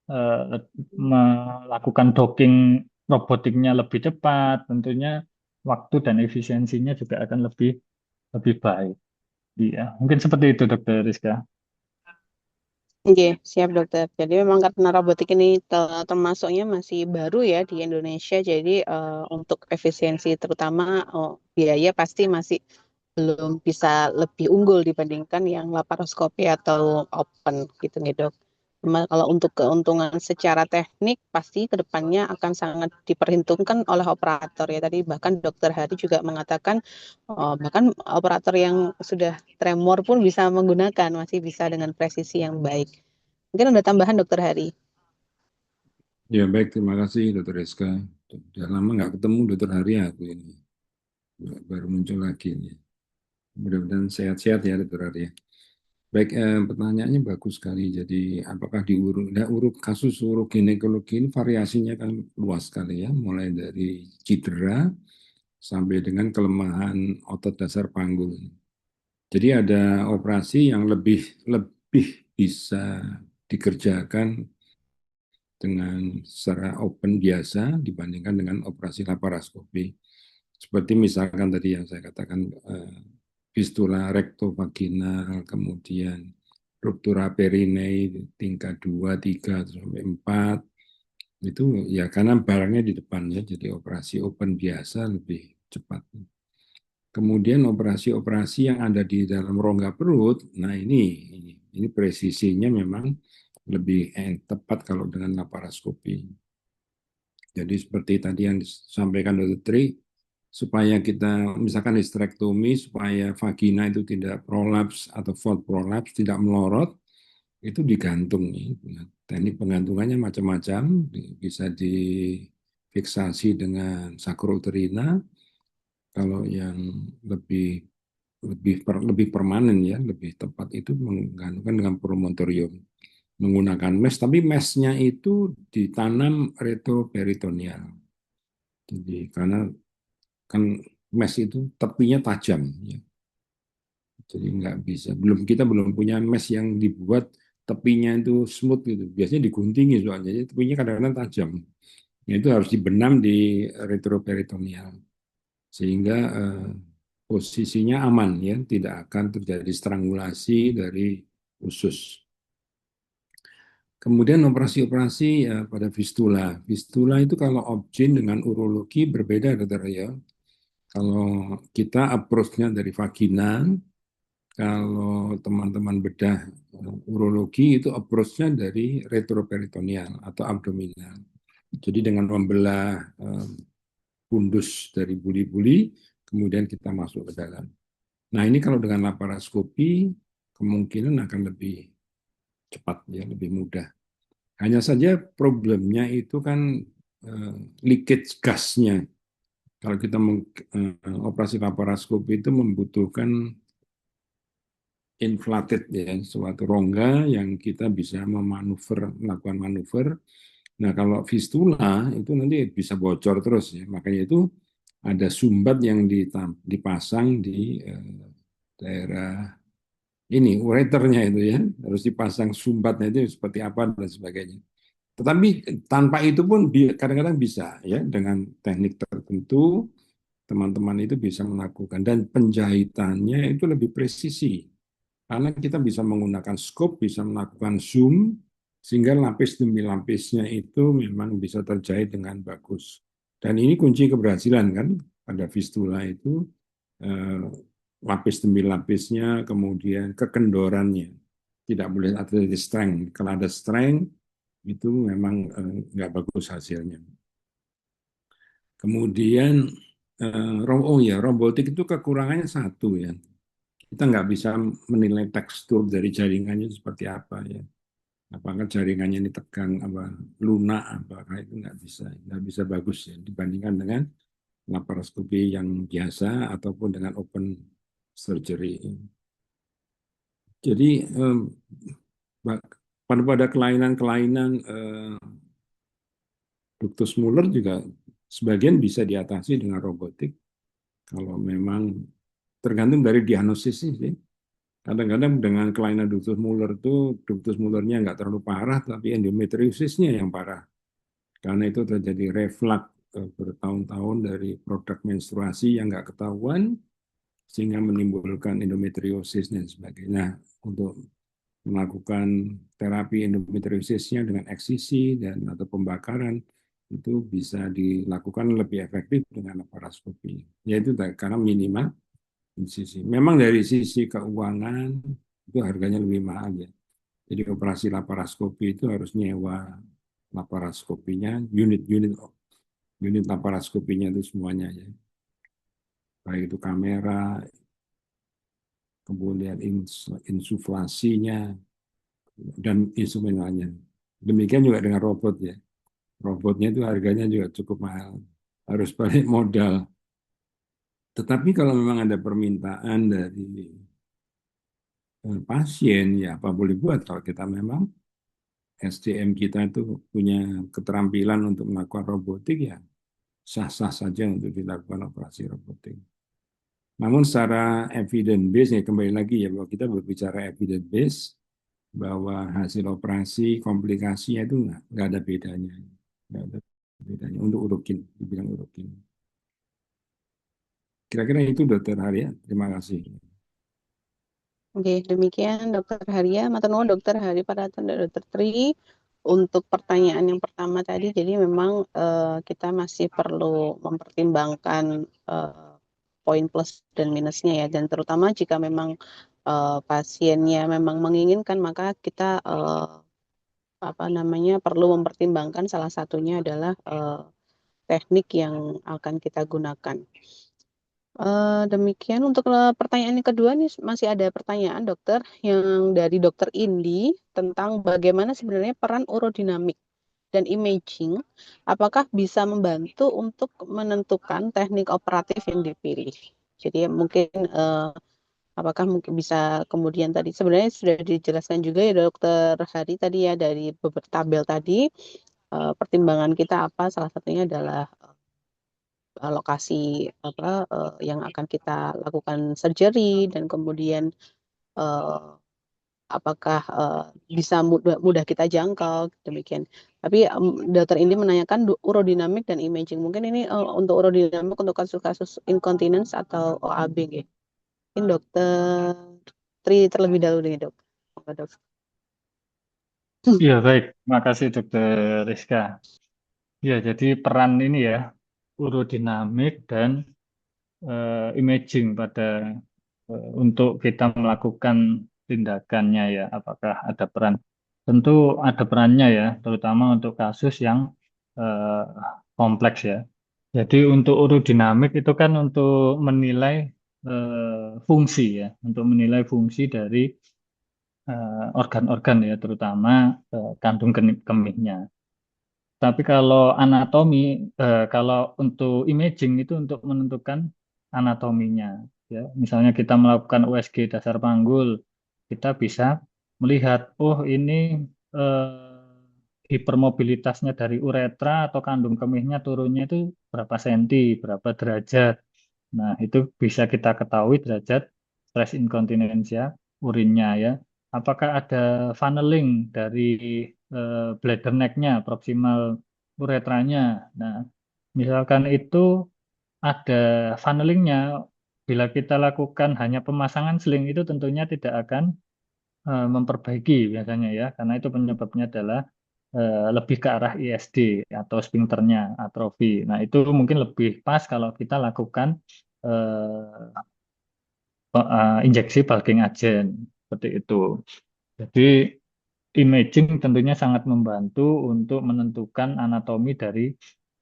eh, melakukan docking robotiknya lebih cepat, tentunya waktu dan efisiensinya juga akan lebih lebih baik. Iya, mungkin seperti itu, Dokter Rizka. Oke, siap dokter. Jadi memang karena robotik ini termasuknya masih baru ya di Indonesia, jadi untuk efisiensi terutama biaya pasti masih belum bisa lebih unggul dibandingkan yang laparoskopi atau open gitu nih dok. Kalau untuk keuntungan secara teknik pasti kedepannya akan sangat diperhitungkan oleh operator ya. Tadi bahkan Dokter Hari juga mengatakan bahkan operator yang sudah tremor pun bisa menggunakan, masih bisa dengan presisi yang baik. Mungkin ada tambahan Dokter Hari. Ya baik, terima kasih Dokter Rizka. Sudah lama nggak ketemu Dokter Hari aku ini. Baru muncul lagi ini. Mudah-mudahan sehat-sehat ya Dokter Hari. Baik, pertanyaannya bagus sekali. Jadi, apakah kasus uroginekologi ini variasinya kan luas sekali ya, mulai dari cedera sampai dengan kelemahan otot dasar panggul. Jadi ada operasi yang lebih lebih bisa dikerjakan dengan secara open biasa dibandingkan dengan operasi laparoskopi. Seperti misalkan tadi yang saya katakan fistula rektovaginal, kemudian ruptura perineum tingkat 2, 3, sampai 4, itu ya karena barangnya di depannya, jadi operasi open biasa lebih cepat. Kemudian operasi-operasi yang ada di dalam rongga perut, nah ini presisinya memang lebih tepat kalau dengan laparoskopi. Jadi seperti tadi yang disampaikan Dr. Tri, supaya kita misalkan histerektomi, supaya vagina itu tidak prolaps atau fold prolaps, tidak melorot, itu digantung. Nah, teknik penggantungannya macam-macam, bisa difiksasi dengan sakrouterina. Kalau yang lebih lebih permanen ya, lebih tepat itu menggantungkan dengan promontorium menggunakan mesh, tapi meshnya itu ditanam retroperitoneal. Jadi karena kan mesh itu tepinya tajam, ya. Jadi nggak bisa. Kita belum punya mesh yang dibuat tepinya itu smooth gitu. Biasanya diguntingi soalnya, jadi tepinya kadang-kadang tajam. Itu harus dibenam di retroperitoneal sehingga posisinya aman ya, tidak akan terjadi strangulasi dari usus. Kemudian operasi-operasi ya, pada fistula. Fistula itu kalau obgyn dengan urologi berbeda, dokter ya. Kalau kita approach-nya dari vagina, kalau teman-teman bedah urologi itu approach-nya dari retroperitoneal atau abdominal. Jadi dengan membelah fundus dari buli-buli, kemudian kita masuk ke dalam. Nah ini kalau dengan laparoskopi kemungkinan akan lebih cepat ya, lebih mudah. Hanya saja problemnya itu kan leakage gasnya. Kalau kita operasi laparoskopi itu membutuhkan inflated ya, suatu rongga yang kita bisa melakukan manuver. Nah, kalau fistula itu nanti bisa bocor terus ya. Makanya itu ada sumbat yang dipasang di daerah ini ureternya itu ya. Harus dipasang sumbatnya itu seperti apa dan sebagainya. Tetapi tanpa itu pun kadang-kadang bisa ya, dengan teknik tertentu teman-teman itu bisa melakukan, dan penjahitannya itu lebih presisi. Karena kita bisa menggunakan scope, bisa melakukan zoom, sehingga lapis demi lapisnya itu memang bisa terjahit dengan bagus. Dan ini kunci keberhasilan kan pada fistula itu, lapis demi lapisnya, kemudian kekendorannya. Tidak boleh ada strength. Kalau ada strength, itu memang nggak bagus hasilnya. Kemudian, oh ya, robotik itu kekurangannya satu ya. Kita nggak bisa menilai tekstur dari jaringannya seperti apa ya. Apakah jaringannya ini tegang, apa lunak, apakah itu nggak bisa bagus ya dibandingkan dengan laparoskopi yang biasa ataupun dengan open surgery. Jadi pada kelainan-kelainan ductus Muller juga sebagian bisa diatasi dengan robotik kalau memang tergantung dari diagnosisnya sih. Kadang-kadang dengan kelainan ductus Muller itu, ductus Mullernya nggak terlalu parah, tapi endometriosisnya yang parah. Karena itu terjadi reflux bertahun-tahun dari produk menstruasi yang nggak ketahuan, sehingga menimbulkan endometriosis dan sebagainya. Nah, untuk melakukan terapi endometriosisnya dengan eksisi dan atau pembakaran, itu bisa dilakukan lebih efektif dengan laparoskopi. Yaitu karena minimal sisi. Memang dari sisi keuangan itu harganya lebih mahal ya. Jadi operasi laparoskopi itu harus nyewa laparoskopinya, unit laparoskopinya itu semuanya ya. Baik itu kamera, kemudian insuflasinya, dan instrumen lainnya. Demikian juga dengan robot ya. Robotnya itu harganya juga cukup mahal. Harus balik modal. Tetapi kalau memang ada permintaan dari pasien, ya apa boleh buat kalau kita memang SDM kita itu punya keterampilan untuk melakukan robotik, ya sah-sah saja untuk dilakukan operasi robotik. Namun secara evidence base, ya kembali lagi ya, bahwa kita berbicara evidence base, bahwa hasil operasi komplikasinya itu nggak ada bedanya. Nggak ada bedanya untuk urukin, dibilang urukin. Kira-kira itu Dokter Haria, terima kasih. Oke, demikian Dokter Haria, matur nuwun Dokter Hari Paraton dan Dokter Tri untuk pertanyaan yang pertama tadi. Jadi memang kita masih perlu mempertimbangkan poin plus dan minusnya ya, dan terutama jika memang pasiennya memang menginginkan, maka kita perlu mempertimbangkan salah satunya adalah teknik yang akan kita gunakan. Demikian untuk pertanyaan yang kedua nih, masih ada pertanyaan dokter yang dari Dokter Indi tentang bagaimana sebenarnya peran urodinamik dan imaging, apakah bisa membantu untuk menentukan teknik operatif yang dipilih. Jadi mungkin apakah mungkin bisa kemudian tadi sebenarnya sudah dijelaskan juga ya Dokter Hari tadi ya, dari beberapa tabel tadi, pertimbangan kita apa, salah satunya adalah lokasi yang akan kita lakukan surgery, dan kemudian apakah bisa mudah kita jangkau, demikian. Tapi dokter ini menanyakan urodinamik dan imaging. Mungkin ini untuk urodinamik untuk kasus-kasus incontinence atau OAB gitu. Mungkin dokter Tri terlebih dahulu nih dok. Iya, baik. Terima kasih Dokter Rizka. Ya, jadi peran ini ya, urodinamik dan imaging untuk kita melakukan tindakannya ya, apakah ada peran? Tentu ada perannya ya, terutama untuk kasus yang eh, kompleks ya. Jadi untuk urodinamik itu kan untuk menilai fungsi ya, untuk menilai fungsi dari organ-organ ya, terutama kandung kemihnya. Tapi kalau anatomi, kalau untuk imaging itu untuk menentukan anatominya. Ya, misalnya kita melakukan USG dasar panggul, kita bisa melihat, oh ini hipermobilitasnya dari uretra atau kandung kemihnya turunnya itu berapa senti, berapa derajat. Nah, itu bisa kita ketahui derajat stress inkontinensia urinnya ya. Apakah ada funneling dari bladder neck-nya, proximal uretranya. Nah, misalkan itu ada funnelingnya, bila kita lakukan hanya pemasangan sling itu tentunya tidak akan memperbaiki biasanya ya, karena itu penyebabnya adalah lebih ke arah ISD atau sphincternya atrofi. Nah, itu mungkin lebih pas kalau kita lakukan injeksi bulking agent seperti itu. Jadi imaging tentunya sangat membantu untuk menentukan anatomi dari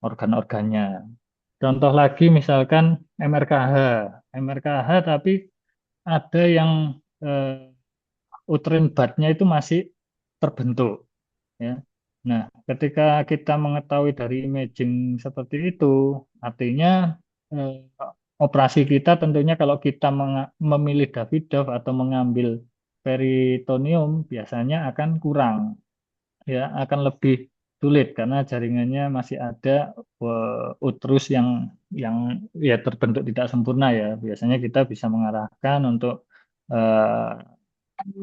organ-organnya. Contoh lagi misalkan MRKH. MRKH tapi ada yang uterin budnya itu masih terbentuk ya. Nah, ketika kita mengetahui dari imaging seperti itu, artinya eh, operasi kita tentunya kalau kita memilih Davidoff atau mengambil peritoneum biasanya akan kurang ya, akan lebih sulit karena jaringannya masih ada uterus yang ya terbentuk tidak sempurna ya. Biasanya kita bisa mengarahkan untuk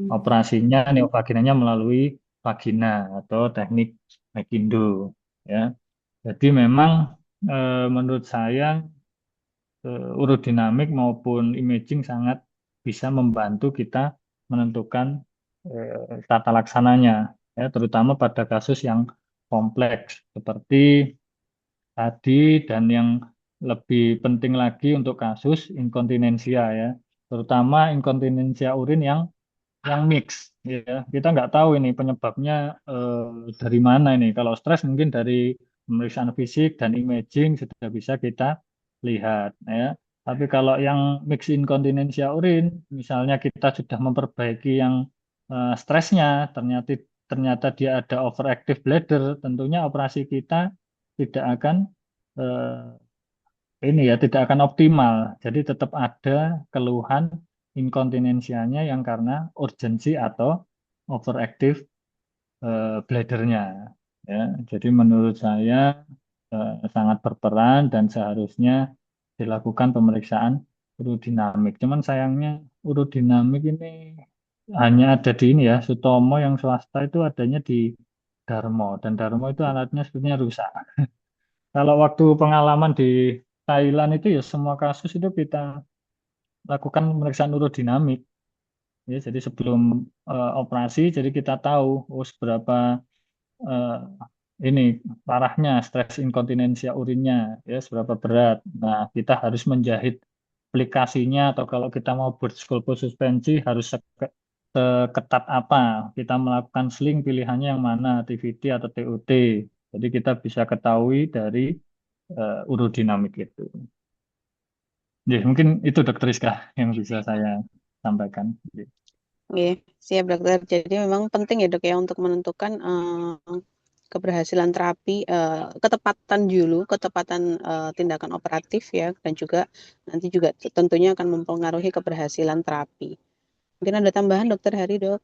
operasinya neovaginanya melalui vagina atau teknik Makindo ya. Jadi memang menurut saya urodinamik maupun imaging sangat bisa membantu kita menentukan tata laksananya ya, terutama pada kasus yang kompleks seperti tadi, dan yang lebih penting lagi untuk kasus inkontinensia ya, terutama inkontinensia urin yang yang mix ya. Kita nggak tahu ini penyebabnya dari mana ini. Kalau stres mungkin dari pemeriksaan fisik dan imaging sudah bisa kita lihat ya. Tapi kalau yang mix inkontinensia urin, misalnya kita sudah memperbaiki yang stresnya, ternyata ternyata dia ada overactive bladder, tentunya operasi kita tidak akan ini ya tidak akan optimal. Jadi tetap ada keluhan inkontinensianya yang karena urgensi atau overactive bladdernya. Ya, jadi menurut saya sangat berperan dan seharusnya dilakukan pemeriksaan urodinamik. Cuman sayangnya urodinamik ini hanya ada di ini ya, Sutomo yang swasta itu adanya di Darmo dan Darmo itu alatnya sebenarnya rusak. Kalau waktu pengalaman di Thailand itu ya semua kasus itu kita lakukan pemeriksaan urodinamik. Ya, jadi sebelum operasi, jadi kita tahu oh, seberapa eh, ini parahnya stres inkontinensia urinnya, ya seberapa berat. Nah, kita harus menjahit aplikasinya atau kalau kita mau buat skolpo suspensi harus seketat apa. Kita melakukan sling pilihannya yang mana, TVT atau TOT. Jadi kita bisa ketahui dari urodinamik itu. Ya, mungkin itu Dokter Rizka yang bisa saya sampaikan. Oke, siap dokter. Jadi memang penting ya dok ya untuk menentukan keberhasilan terapi, ketepatan dulu, ketepatan tindakan operatif ya, dan juga nanti juga tentunya akan mempengaruhi keberhasilan terapi. Mungkin ada tambahan dokter Hari dok?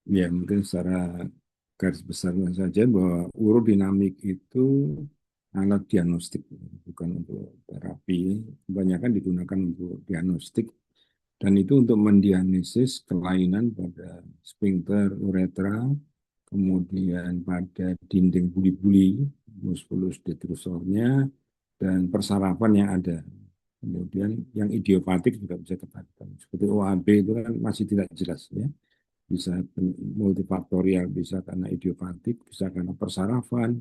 Ya, mungkin secara garis besarnya saja bahwa urodinamik itu alat diagnostik, bukan untuk terapi. Kebanyakan digunakan untuk diagnostik, dan itu untuk mendiagnosis kelainan pada sphincter uretra, kemudian pada dinding buli-buli, musculus detrusornya, dan persarafan yang ada. Kemudian yang idiopatik juga bisa ketahuan. Seperti OAB itu kan masih tidak jelas ya. Bisa multifaktorial, bisa karena idiopatik, bisa karena persarafan.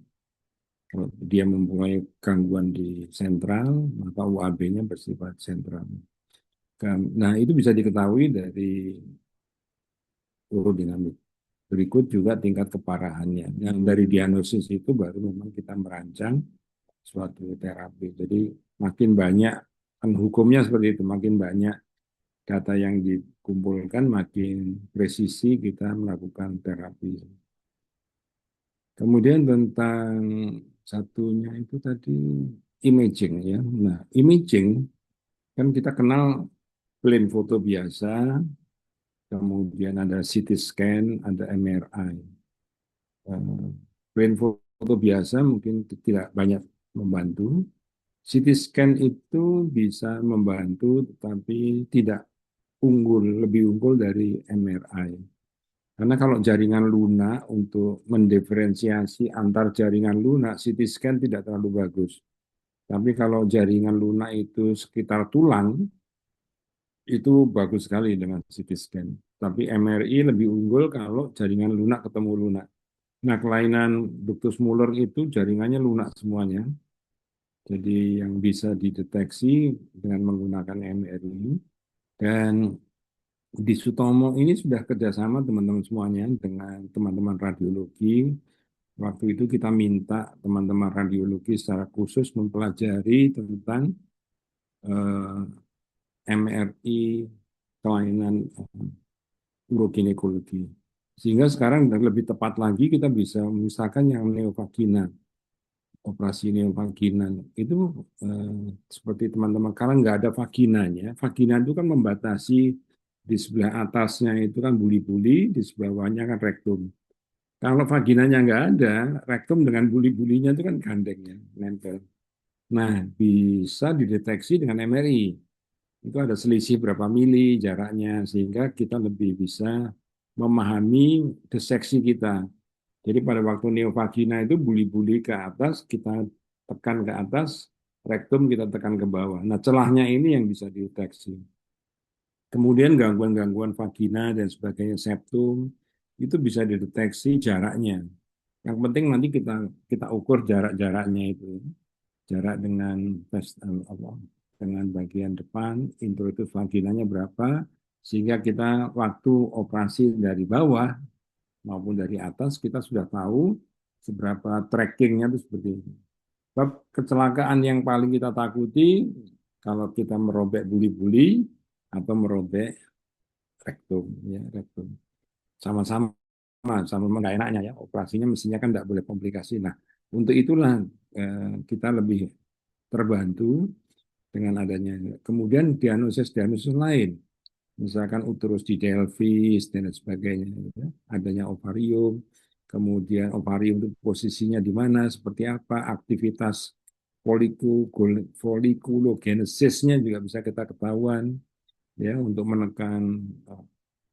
Kalau dia mempunyai gangguan di sentral, maka UAB-nya bersifat sentral. Nah, itu bisa diketahui dari urodinamik. Berikut juga tingkat keparahannya. Yang dari diagnosis itu baru memang kita merancang suatu terapi. Jadi makin banyak, kan hukumnya seperti itu, makin banyak data yang dikumpulkan, makin presisi kita melakukan terapi. Kemudian tentang satunya itu tadi imaging ya. Nah, imaging kan kita kenal plain foto biasa, kemudian ada CT scan, ada MRI. Plain foto biasa mungkin tidak banyak membantu. CT scan itu bisa membantu, tetapi tidak unggul, lebih unggul dari MRI. Karena kalau jaringan lunak untuk mendiferensiasi antar jaringan lunak, CT scan tidak terlalu bagus. Tapi kalau jaringan lunak itu sekitar tulang, itu bagus sekali dengan CT scan. Tapi MRI lebih unggul kalau jaringan lunak ketemu lunak. Nah, kelainan ductus Muller itu jaringannya lunak semuanya. Jadi yang bisa dideteksi dengan menggunakan MRI. Dan di Sutomo ini sudah kerjasama teman-teman semuanya dengan teman-teman radiologi. Waktu itu kita minta teman-teman radiologi secara khusus mempelajari tentang eh, MRI kelainan uroginekologi. Sehingga sekarang lebih tepat lagi kita bisa misalkan yang neovagina, operasi neovagina itu seperti teman-teman karena nggak ada vaginanya. Vagina itu kan membatasi di sebelah atasnya itu kan buli-buli, di sebelah bawahnya kan rektum. Kalau vaginanya nggak ada, rektum dengan buli-bulinya itu kan gandeng ya, nempel. Nah, bisa dideteksi dengan MRI. Itu ada selisih berapa mili jaraknya, sehingga kita lebih bisa memahami deseksi kita. Jadi pada waktu neovagina itu buli-buli ke atas, kita tekan ke atas, rektum kita tekan ke bawah. Nah, celahnya ini yang bisa dideteksi. Kemudian gangguan-gangguan vagina dan sebagainya, septum, itu bisa dideteksi jaraknya. Yang penting nanti kita ukur jarak-jaraknya itu, jarak dengan dengan bagian depan, introitus vaginanya berapa, Sehingga kita waktu operasi dari bawah maupun dari atas kita sudah tahu seberapa trackingnya itu seperti ini. Sebab kecelakaan yang paling kita takuti kalau kita merobek buli-buli atau merobek rektum, ya rektum. Sama-sama, sama nggak enaknya ya. Operasinya mestinya kan nggak boleh komplikasi. Nah, untuk itulah kita lebih terbantu dengan adanya. Kemudian diagnosis lain, misalkan uterus di Delphi dan sebagainya, ya. Adanya ovarium, kemudian ovarium itu posisinya di mana, seperti apa, aktivitas folikulogenesisnya juga bisa kita ketahuan, ya, untuk menekan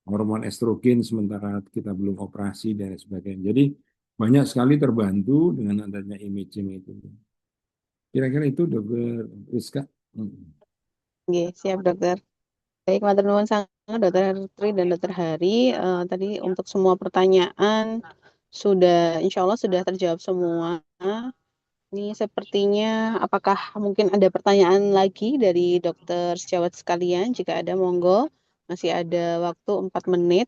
hormon estrogen sementara kita belum operasi dan sebagainya. Jadi banyak sekali terbantu dengan adanya imaging itu. Kira-kira itu Dokter Rizka. Oke, siap dokter. Baik, matur nuwun sangat dokter Tri dan dokter Hari. Tadi untuk semua pertanyaan sudah, insya Allah sudah terjawab semua. Ini sepertinya, apakah mungkin ada pertanyaan lagi dari dokter sejawat sekalian? Jika ada, monggo. Masih ada waktu 4 menit.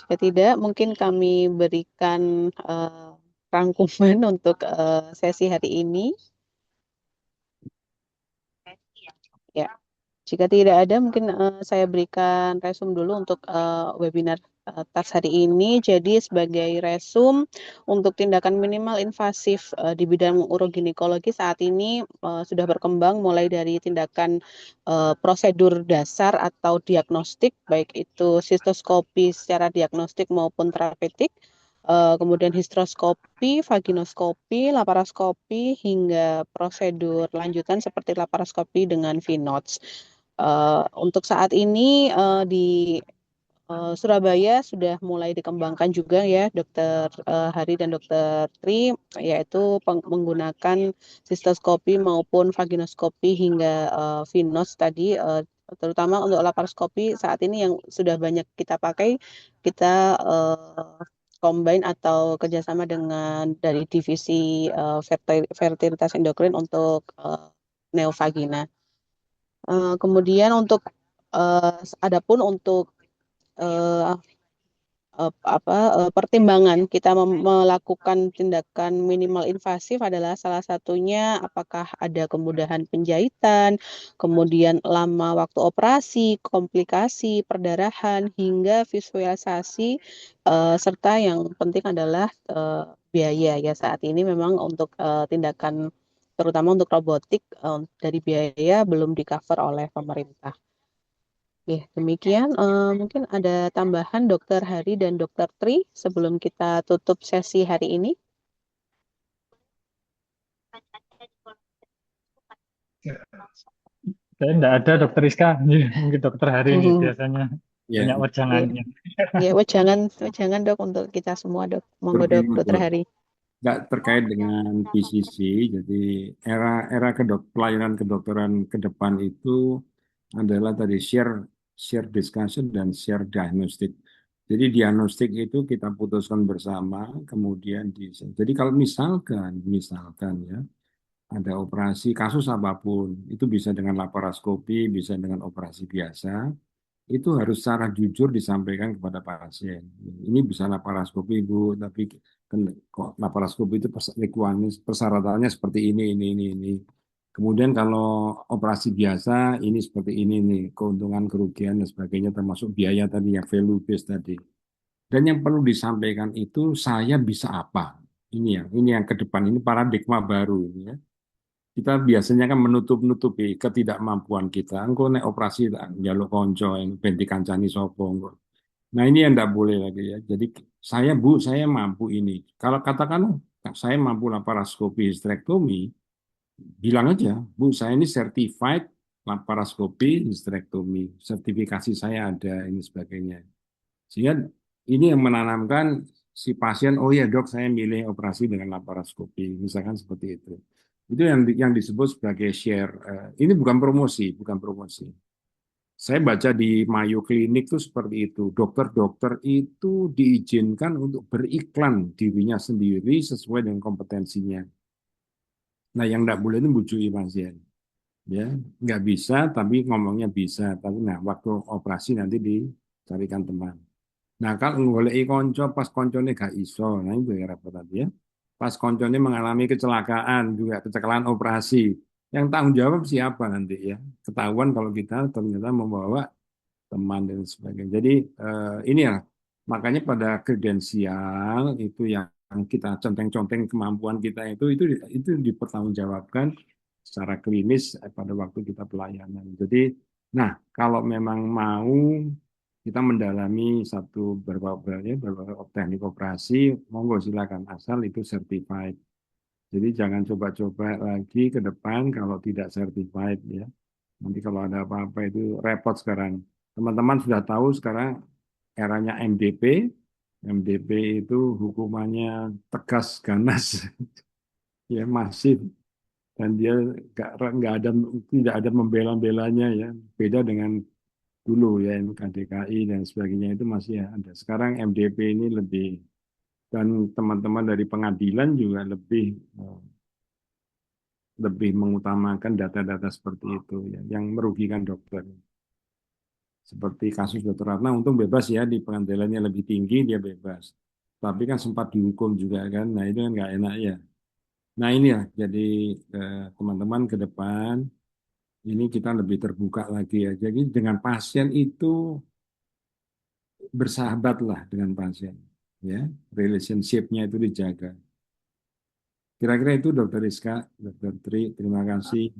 Jika tidak, mungkin kami berikan rangkuman untuk sesi hari ini. Ya. Jika tidak ada, mungkin saya berikan resum dulu untuk webinar tas hari ini. Jadi sebagai resum untuk tindakan minimal invasif di bidang uroginekologi saat ini sudah berkembang mulai dari tindakan prosedur dasar atau diagnostik, baik itu sistoskopi secara diagnostik maupun terapeutik. Kemudian histeroskopi, vaginoskopi, laparoskopi, hingga prosedur lanjutan seperti laparoskopi dengan VNOTS. Untuk saat ini di Surabaya sudah mulai dikembangkan juga ya Dokter Hari dan Dokter Tri, yaitu menggunakan sistoskopi maupun vaginoskopi hingga VNOS tadi, terutama untuk laparoskopi saat ini yang sudah banyak kita pakai, kita combine atau kerjasama dengan dari divisi fertilitas endokrin untuk neovagina. Kemudian untuk adapun untuk eh, pertimbangan kita melakukan tindakan minimal invasif adalah salah satunya apakah ada kemudahan penjahitan, kemudian lama waktu operasi, komplikasi, perdarahan, hingga visualisasi, serta yang penting adalah biaya ya. Saat ini memang untuk tindakan terutama untuk robotik dari biaya belum di-cover oleh pemerintah. Oke, demikian mungkin ada tambahan Dokter Hari dan Dokter Tri sebelum kita tutup sesi hari ini. Saya enggak ada dokter Rizka, mungkin dokter Hari ini biasanya Ya, banyak wejangannya. Ya, jangan dok untuk kita semua dok. Monggo seperti dok, itu. Dokter Hari. Nggak terkait dengan PCC, jadi era pelayanan kedokteran ke depan itu adalah tadi share discussion dan share diagnostic. Jadi diagnostik itu kita putuskan bersama, kemudian jadi kalau misalkan ya ada operasi kasus apapun, itu bisa dengan laparoskopi, bisa dengan operasi biasa, itu harus secara jujur disampaikan kepada pasien. Ini bisa laparoskopi Bu, tapi kok laparoskopi itu persyaratannya seperti ini. Kemudian kalau operasi biasa ini seperti ini nih, keuntungan, kerugian dan sebagainya termasuk biaya tadi yang value based tadi. Dan yang perlu disampaikan itu saya bisa apa? Ini yang ke depan ini paradigma baru ini ya. Kita biasanya kan menutup-nutupi ketidakmampuan kita. Engko nek operasi njaluk konco yang benti kancani sapa engko. Nah, ini yang tidak boleh lagi ya. Jadi saya mampu ini. Kalau katakan saya mampu laparoskopi histerektomi, bilang aja, Bu, saya ini certified laparoskopi histerektomi. Sertifikasi saya ada ini sebagainya. Sehingga ini yang menanamkan si pasien, oh ya dok, saya milih operasi dengan laparoskopi, misalkan seperti itu. Itu yang disebut sebagai share. Ini bukan promosi, bukan promosi. Saya baca di Mayo Clinic itu seperti itu. Dokter-dokter itu diizinkan untuk beriklan dirinya sendiri sesuai dengan kompetensinya. Nah, yang tidak boleh itu bujui pasien. ya nggak bisa tapi ngomongnya bisa, tapi nah waktu operasi nanti dicarikan teman. Nah kalau goleki konco pas koncone gak iso, nah itu ya repot tadi ya. Pas koncone mengalami kecelakaan juga kecelakaan operasi, yang tanggung jawab siapa nanti ya? Ketahuan kalau kita ternyata membawa teman dan sebagainya. Jadi ini ya makanya pada kredensial itu yang kita conteng-conteng kemampuan kita itu dipertanggungjawabkan secara klinis pada waktu kita pelayanan. Jadi, nah kalau memang mau kita mendalami beberapa teknik operasi, monggo silakan asal itu certified. Jadi jangan coba-coba lagi ke depan kalau tidak certified ya. Nanti kalau ada apa-apa itu repot sekarang. Teman-teman sudah tahu sekarang eranya MDP. MDP itu hukumannya tegas, ganas, ya masif, dan dia nggak ada tidak ada membela-belanya ya. Beda dengan dulu ya KDKI dan sebagainya itu masih ada. Sekarang MDP ini lebih, dan teman-teman dari pengadilan juga lebih mengutamakan data-data seperti itu ya, yang merugikan dokter. Seperti kasus Dr. Ratna, untung bebas ya, di pengadilannya lebih tinggi dia bebas. Tapi kan sempat dihukum juga kan, nah itu kan nggak enak ya. Nah ini ya, jadi teman-teman ke depan ini kita lebih terbuka lagi ya. Jadi dengan pasien itu bersahabatlah dengan pasien, ya, relationship-nya itu dijaga. Kira-kira itu Dokter Rizka, Dokter Tri, terima kasih.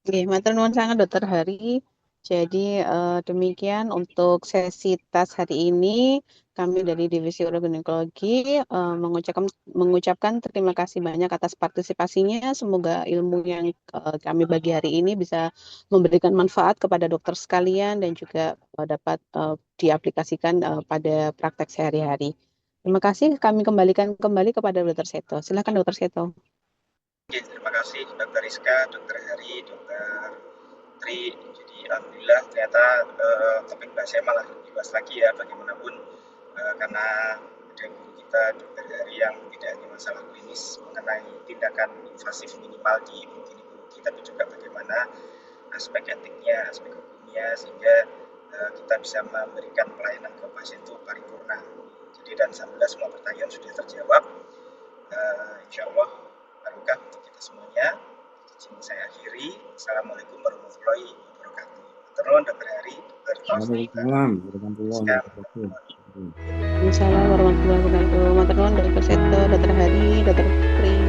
Oke, matur nuwun sangat Dokter Hari. Jadi demikian untuk sesi tas hari ini. Kami dari Divisi Uroginekologi mengucapkan terima kasih banyak atas partisipasinya. Semoga ilmu yang kami bagi hari ini bisa memberikan manfaat kepada dokter sekalian dan juga dapat diaplikasikan pada praktek sehari-hari. Terima kasih. Kami kembalikan kembali kepada Dokter Seto. Silakan Dokter Seto. Oke, terima kasih Dokter Rizka, Dokter Hari, Dokter Tri. Jadi alhamdulillah ternyata topik bahasnya malah lebih luas lagi ya, bagaimanapun karena ada guru kita Dokter Hari yang tidak hanya masalah klinis mengenai tindakan invasif minimal di ginekologi, tapi juga bagaimana aspek etiknya, aspek hukumnya, sehingga kita bisa memberikan pelayanan ke pasien itu paripurna. Jadi dan alhamdulillah semua pertanyaan sudah terjawab. Insya Allah barokah untuk kita semuanya. Izin saya akhiri. Assalamualaikum warahmatullahi wabarakatuh. Terus Dokter Hari, Dokter Fauzi, Waalaikumsalam warahmatullahi wabarakatuh. Assalamualaikum warahmatullahi wabarakatuh. Matur nuwun Dokter Seto, Dokter Hari, Dokter Pri.